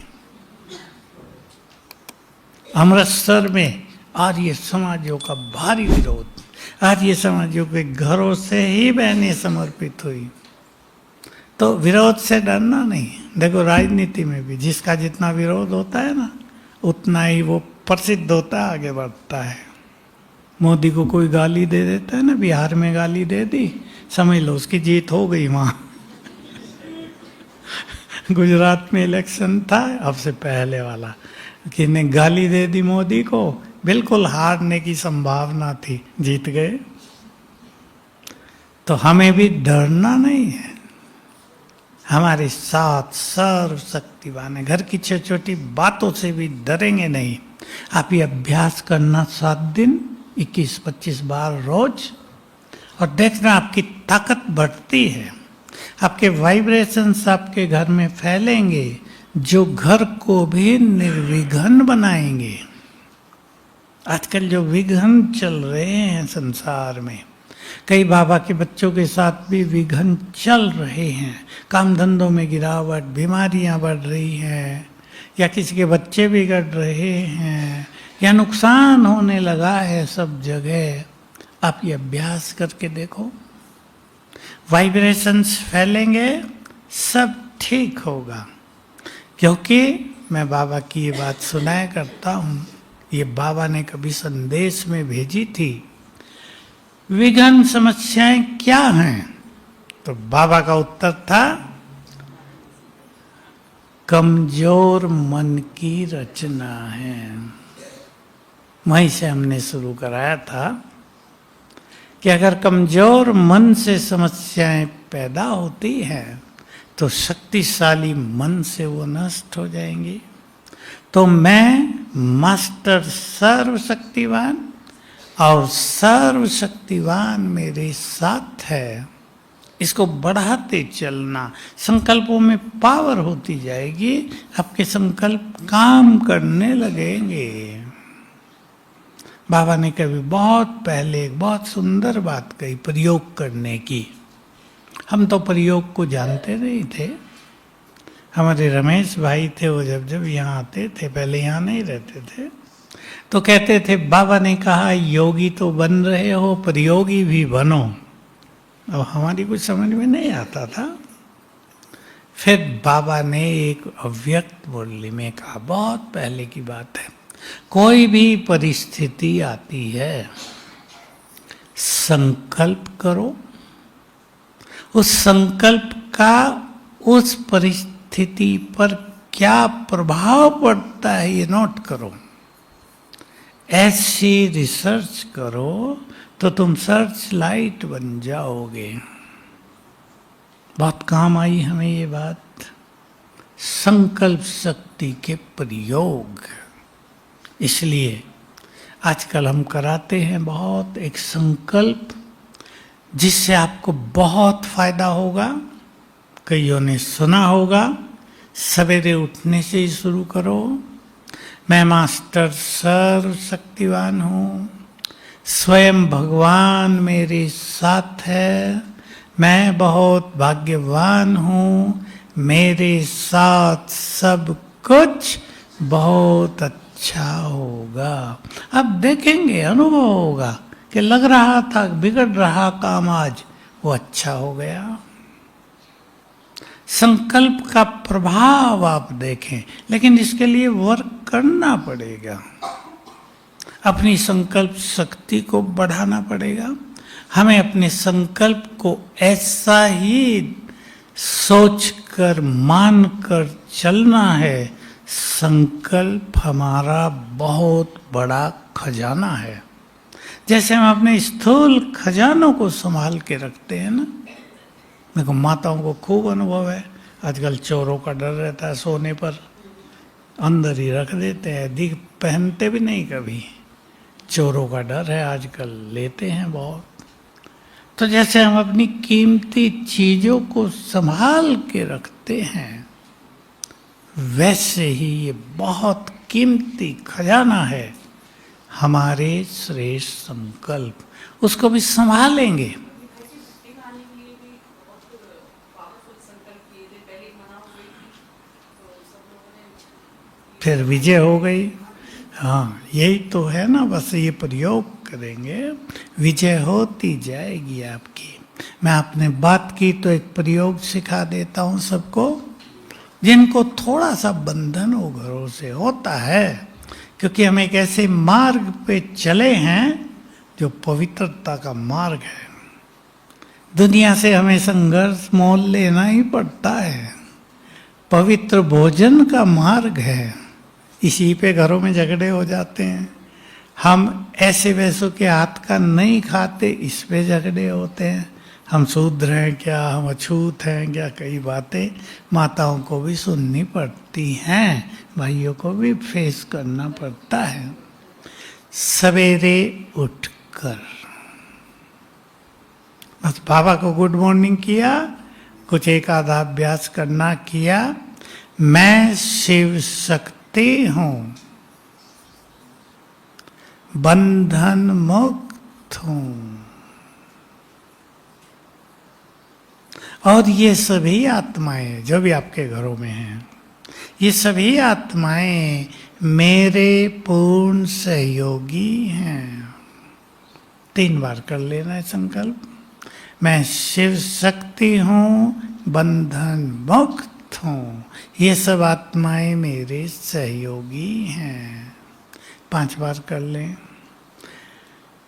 अमृतसर में आर्य समाजियों का भारी विरोध, आर्य समाजियों के घरों से ही बहनें समर्पित हुई। तो विरोध से डरना नहीं। देखो राजनीति में भी जिसका जितना विरोध होता है ना, उतना ही वो प्रसिद्ध होता है, आगे बढ़ता है। मोदी को कोई गाली दे देता है ना, बिहार में गाली दे दी, समझ लो उसकी जीत हो गई वहां। गुजरात में इलेक्शन था अब से पहले वाला, कि ने गाली दे दी मोदी को, बिल्कुल हारने की संभावना थी, जीत गए। तो हमें भी डरना नहीं है, हमारे साथ सर्वशक्तिवान है। घर की छोटी छोटी बातों से भी डरेंगे नहीं। आप ये अभ्यास करना 7 दिन 21-25 बार रोज, और देखना आपकी ताकत बढ़ती है। आपके वाइब्रेशंस आपके घर में फैलेंगे, जो घर को भी निर्विघ्न बनाएंगे। आजकल जो विघ्न चल रहे हैं संसार में, कई बाबा के बच्चों के साथ भी विघ्न चल रहे हैं। काम धंधों में गिरावट, बीमारियां बढ़ रही हैं, या किसी के बच्चे बिगड़ रहे हैं, या नुकसान होने लगा है सब जगह। आप ये अभ्यास करके देखो, वाइब्रेशंस फैलेंगे, सब ठीक होगा। क्योंकि मैं बाबा की ये बात सुनाया करता हूँ, ये बाबा ने कभी संदेश में भेजी थी, विघ्न समस्याएं क्या हैं? तो बाबा का उत्तर था, कमजोर मन की रचना है। वहीं से हमने शुरू कराया था कि अगर कमजोर मन से समस्याएं पैदा होती हैं तो शक्तिशाली मन से वो नष्ट हो जाएंगी। तो मैं मास्टर सर्वशक्तिवान और सर्वशक्तिवान मेरे साथ है, इसको बढ़ाते चलना। संकल्पों में पावर होती जाएगी, आपके संकल्प काम करने लगेंगे। बाबा ने कभी बहुत पहले एक बहुत सुंदर बात कही प्रयोग करने की। हम तो प्रयोग को जानते नहीं थे, हमारे रमेश भाई थे, वो जब जब यहाँ आते थे, पहले यहाँ नहीं रहते थे, तो कहते थे बाबा ने कहा योगी तो बन रहे हो पर योगी भी बनो। अब हमारी कुछ समझ में नहीं आता था। फिर बाबा ने एक अव्यक्त मुरली में कहा, बहुत पहले की बात है, कोई भी परिस्थिति आती है, संकल्प करो, उस संकल्प का उस परिस्थिति पर क्या प्रभाव पड़ता है ये नोट करो। ऐसी रिसर्च करो तो तुम सर्च लाइट बन जाओगे। बहुत काम आई हमें ये बात। संकल्प शक्ति के प्रयोग, इसलिए आजकल हम कराते हैं बहुत एक संकल्प जिससे आपको बहुत फायदा होगा। कईयों ने सुना होगा, सवेरे उठने से ही शुरू करो, मैं मास्टर सर्वशक्तिवान हूँ, स्वयं भगवान मेरे साथ है, मैं बहुत भाग्यवान हूँ, मेरे साथ सब कुछ बहुत अच्छा होगा। अब देखेंगे, अनुभव होगा कि लग रहा था बिगड़ रहा काम आज वो अच्छा हो गया। संकल्प का प्रभाव आप देखें, लेकिन इसके लिए वर्क करना पड़ेगा, अपनी संकल्प शक्ति को बढ़ाना पड़ेगा। हमें अपने संकल्प को ऐसा ही सोचकर मानकर चलना है, संकल्प हमारा बहुत बड़ा खजाना है। जैसे हम अपने स्थूल खजानों को संभाल के रखते हैं ना, देखो माताओं को खूब अनुभव है, आजकल चोरों का डर रहता है, सोने पर अंदर ही रख देते हैं, दिख पहनते भी नहीं कभी, चोरों का डर है, आजकल लेते हैं बहुत। तो जैसे हम अपनी कीमती चीजों को संभाल के रखते हैं, वैसे ही ये बहुत कीमती खजाना है हमारे श्रेष्ठ संकल्प, उसको भी संभालेंगे। फिर विजय हो गई। हाँ, यही तो है ना, बस ये प्रयोग करेंगे, विजय होती जाएगी आपकी। मैं आपने बात की तो एक प्रयोग सिखा देता हूँ सबको, जिनको थोड़ा सा बंधन हो घरों से होता है, क्योंकि हम एक ऐसे मार्ग पे चले हैं जो पवित्रता का मार्ग है। दुनिया से हमें संघर्ष मोल लेना ही पड़ता है, पवित्र भोजन का मार्ग है, इसी पे घरों में झगड़े हो जाते हैं। हम ऐसे वैसों के हाथ का नहीं खाते, इस पे झगड़े होते हैं। हम शूद्र हैं क्या, हम अछूत हैं क्या, कई बातें माताओं को भी सुननी पड़ती हैं, भाइयों को भी फेस करना पड़ता है। सवेरे उठकर बस बाबा को गुड मॉर्निंग किया, कुछ एक आधा अभ्यास करना किया, मैं शिव शक्ति हूँ, बंधन मुक्त हूँ, और ये सभी आत्माएं जो भी आपके घरों में हैं, ये सभी आत्माएं मेरे पूर्ण सहयोगी हैं। 3 बार कर लेना है संकल्प। मैं शिव शक्ति हूँ, बंधन मुक्त हूँ, ये सब आत्माएं मेरे सहयोगी हैं। 5 बार कर लें।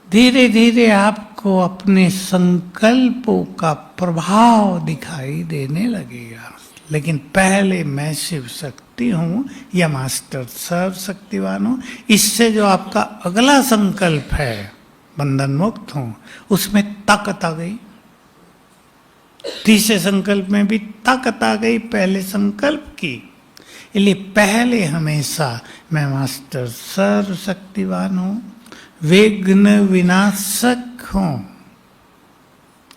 धीरे धीरे आपको अपने संकल्पों का प्रभाव दिखाई देने लगेगा, लेकिन पहले मैं शिव शक्ति हूँ या मास्टर सर्वशक्तिवान हूँ, इससे जो आपका अगला संकल्प है बंधन मुक्त हूँ, उसमें ताकत आ गई। तीसरे संकल्प में भी ताकत आ गई पहले संकल्प की। इसलिए पहले हमेशा मैं मास्टर सर्वशक्तिवान हूँ, विघ्न विनाशक हूँ।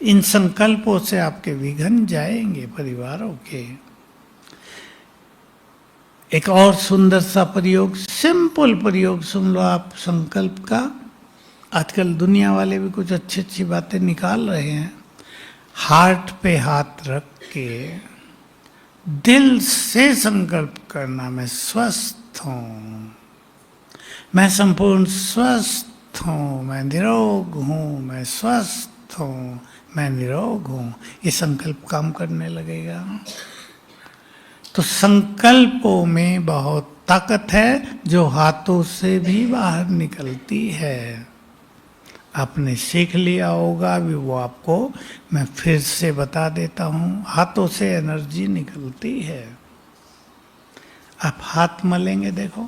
इन संकल्पों से आपके विघ्न जाएंगे परिवारों के। एक और सुंदर सा प्रयोग, सिंपल प्रयोग सुन लो आप संकल्प का। आजकल दुनिया वाले भी कुछ अच्छी अच्छी बातें निकाल रहे हैं। हार्ट पे हाथ रख के दिल से संकल्प करना, मैं स्वस्थ हूं, मैं संपूर्ण स्वस्थ हूं, मैं निरोग हूं, मैं स्वस्थ हूं, मैं निरोग हूं। ये संकल्प काम करने लगेगा। तो संकल्पों में बहुत ताकत है जो हाथों से भी बाहर निकलती है। आपने सीख लिया होगा, अभी वो आपको मैं फिर से बता देता हूं। हाथों से एनर्जी निकलती है। आप हाथ मलेंगे, देखो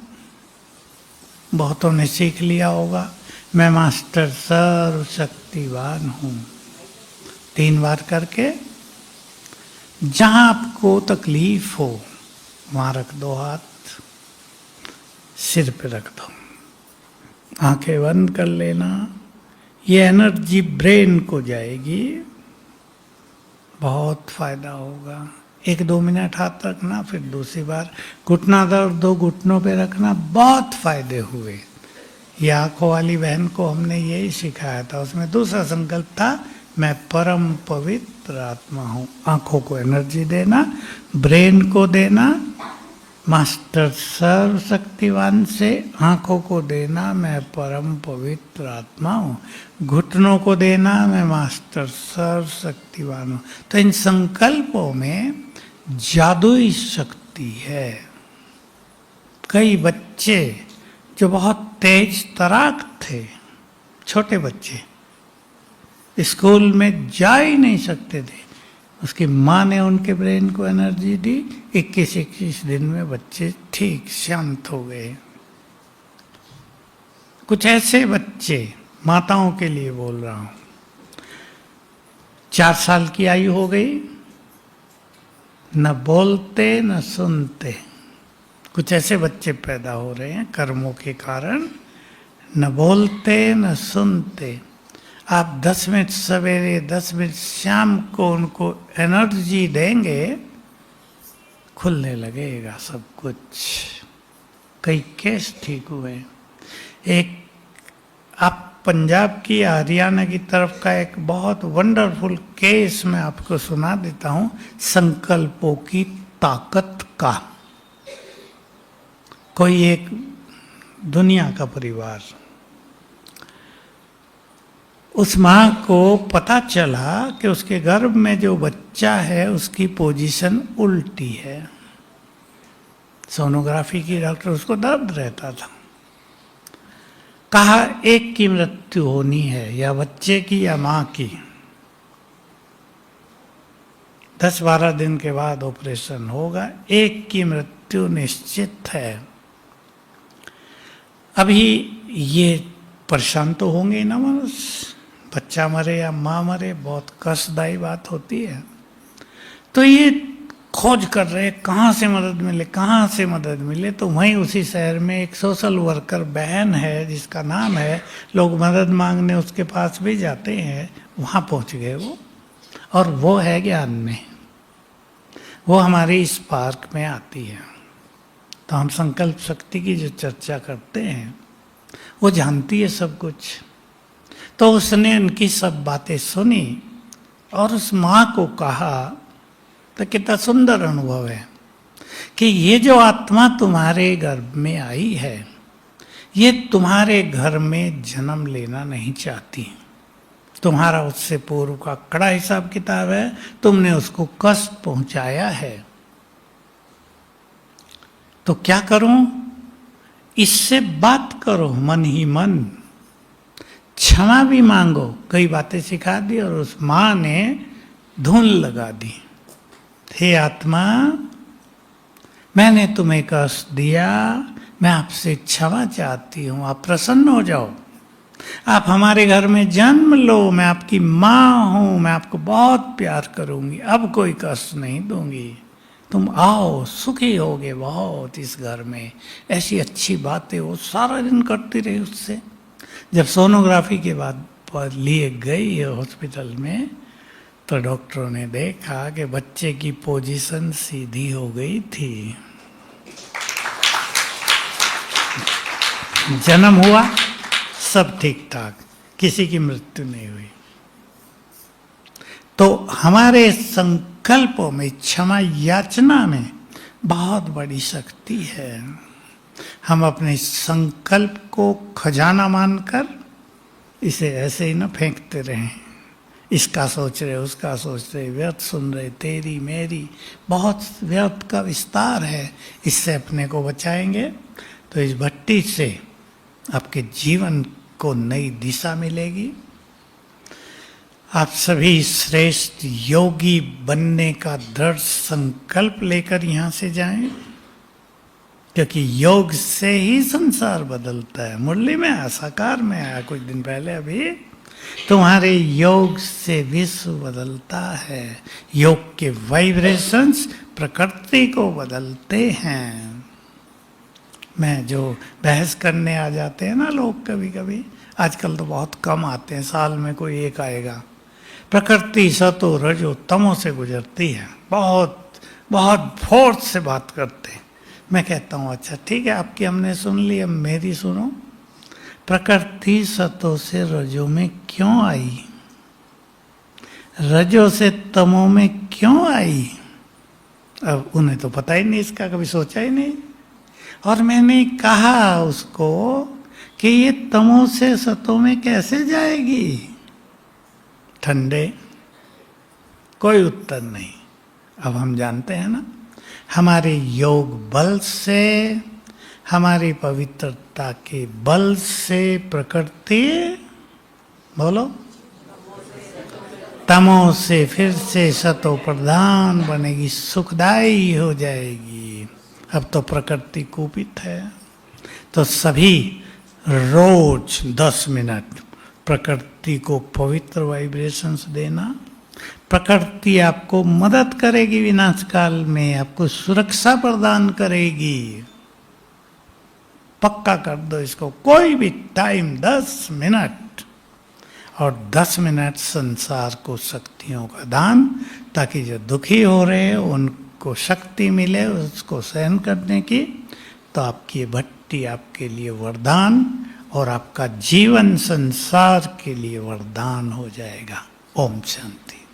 बहुतों ने सीख लिया होगा, मैं मास्टर सर्वशक्तिवान हूं। 3 बार करके जहां आपको तकलीफ हो वहां रख दो हाथ, सिर पे रख दो, आंखें बंद कर लेना। ये एनर्जी ब्रेन को जाएगी, बहुत फायदा होगा। 1-2 मिनट हाथ रखना, फिर दूसरी बार घुटना दर्द 2 घुटनों पे रखना, बहुत फायदे हुए। ये आंखों वाली बहन को हमने यही सिखाया था। उसमें दूसरा संकल्प था, मैं परम पवित्र आत्मा हूं। आंखों को एनर्जी देना, ब्रेन को देना, मास्टर सर्वशक्तिवान से आंखों को देना, मैं परम पवित्र आत्मा हूं। घुटनों को देना, मैं मास्टर सर्वशक्तिवान हूं। तो इन संकल्पों में जादुई शक्ति है। कई बच्चे जो बहुत तेज तराक थे, छोटे बच्चे स्कूल में जा ही नहीं सकते थे, उसकी माँ ने उनके ब्रेन को एनर्जी दी। 21-21 दिन में बच्चे ठीक शांत हो गए। कुछ ऐसे बच्चे, माताओं के लिए बोल रहा हूं, 4 साल की आयु हो गई, न बोलते न सुनते। कुछ ऐसे बच्चे पैदा हो रहे हैं कर्मों के कारण, न बोलते न सुनते। आप 10 मिनट सवेरे 10 मिनट शाम को उनको एनर्जी देंगे, खुलने लगेगा सब कुछ। कई केस ठीक हुए। एक आप पंजाब की हरियाणा की तरफ का एक बहुत वंडरफुल केस मैं आपको सुना देता हूं, संकल्पों की ताकत का। कोई एक दुनिया का परिवार, उस माँ को पता चला कि उसके गर्भ में जो बच्चा है उसकी पोजीशन उल्टी है। सोनोग्राफी की डॉक्टर, उसको दर्द रहता था। कहा एक की मृत्यु होनी है, या बच्चे की या माँ की। 10-12 दिन के बाद ऑपरेशन होगा, एक की मृत्यु निश्चित है। अभी ये परेशान तो होंगे ना मनुष्य, बच्चा मरे या माँ मरे, बहुत कष्टदायी बात होती है। तो ये खोज कर रहे कहाँ से मदद मिले, कहाँ से मदद मिले। तो वहीं उसी शहर में एक सोशल वर्कर बहन है जिसका नाम है, लोग मदद मांगने उसके पास भी जाते हैं, वहाँ पहुँच गए वो। और वो है ज्ञान में, वो हमारी इस पार्क में आती है। तो हम संकल्प शक्ति की जो चर्चा करते हैं वो जानती है सब कुछ। तो उसने उनकी सब बातें सुनी और उस माँ को कहा, तो कितना सुंदर अनुभव है कि ये जो आत्मा तुम्हारे गर्भ में आई है, ये तुम्हारे घर में जन्म लेना नहीं चाहती। तुम्हारा उससे पूर्व का कड़ा हिसाब किताब है, तुमने उसको कष्ट पहुंचाया है। तो क्या करूं? इससे बात करो मन ही मन, क्षमा भी मांगो। कई बातें सिखा दी और उस माँ ने धुन लगा दी, हे आत्मा, मैंने तुम्हें कष्ट दिया, मैं आपसे क्षमा चाहती हूँ, आप प्रसन्न हो जाओ, आप हमारे घर में जन्म लो, मैं आपकी माँ हूँ, मैं आपको बहुत प्यार करूँगी, अब कोई कष्ट नहीं दूंगी, तुम आओ, सुखी होगे बहुत इस घर में। ऐसी अच्छी बातें वो सारा दिन करती रही उससे। जब सोनोग्राफी के बाद लिए गई हॉस्पिटल में, तो डॉक्टरों ने देखा कि बच्चे की पोजीशन सीधी हो गई थी। जन्म हुआ, सब ठीक ठाक, किसी की मृत्यु नहीं हुई। तो हमारे संकल्पों में, क्षमा याचना में बहुत बड़ी शक्ति है। हम अपने संकल्प को खजाना मानकर इसे ऐसे ही न फेंकते रहें। इसका सोच रहे, उसका सोच रहे, व्यर्थ सुन रहे, तेरी मेरी, बहुत व्यर्थ का विस्तार है। इससे अपने को बचाएंगे तो इस भट्टी से आपके जीवन को नई दिशा मिलेगी। आप सभी श्रेष्ठ योगी बनने का दृढ़ संकल्प लेकर यहाँ से जाएं, क्योंकि योग से ही संसार बदलता है। मुरली में आया, साकार में आया कुछ दिन पहले अभी, तुम्हारे योग से विश्व बदलता है। योग के वाइब्रेशंस प्रकृति को बदलते हैं। मैं जो बहस करने आ जाते हैं ना लोग, कभी कभी, आजकल तो बहुत कम आते हैं, साल में कोई एक आएगा। प्रकृति सतो रजो तमो से गुजरती है, बहुत बहुत फोर्स से बात करते हैं। मैं कहता हूँ अच्छा ठीक है, आपकी हमने सुन ली, अब मेरी सुनो। प्रकृति सतो से रजो में क्यों आई, रजो से तमो में क्यों आई? अब उन्हें तो पता ही नहीं, इसका कभी सोचा ही नहीं। और मैंने कहा उसको कि ये तमो से सतो में कैसे जाएगी? ठंडे, कोई उत्तर नहीं। अब हम जानते हैं ना, हमारे योग बल से, हमारी पवित्रता के बल से प्रकृति, बोलो, तमो से फिर से सतो प्रधान बनेगी, सुखदायी हो जाएगी। अब तो प्रकृति कुपित है, तो सभी रोज 10 मिनट प्रकृति को पवित्र वाइब्रेशंस देना। प्रकृति आपको मदद करेगी विनाश काल में, आपको सुरक्षा प्रदान करेगी। पक्का कर दो इसको, कोई भी टाइम 10 मिनट, और 10 मिनट संसार को शक्तियों का दान, ताकि जो दुखी हो रहे हैं उनको शक्ति मिले उसको सहन करने की। तो आपकी ये भट्टी आपके लिए वरदान, और आपका जीवन संसार के लिए वरदान हो जाएगा। ओम शांति।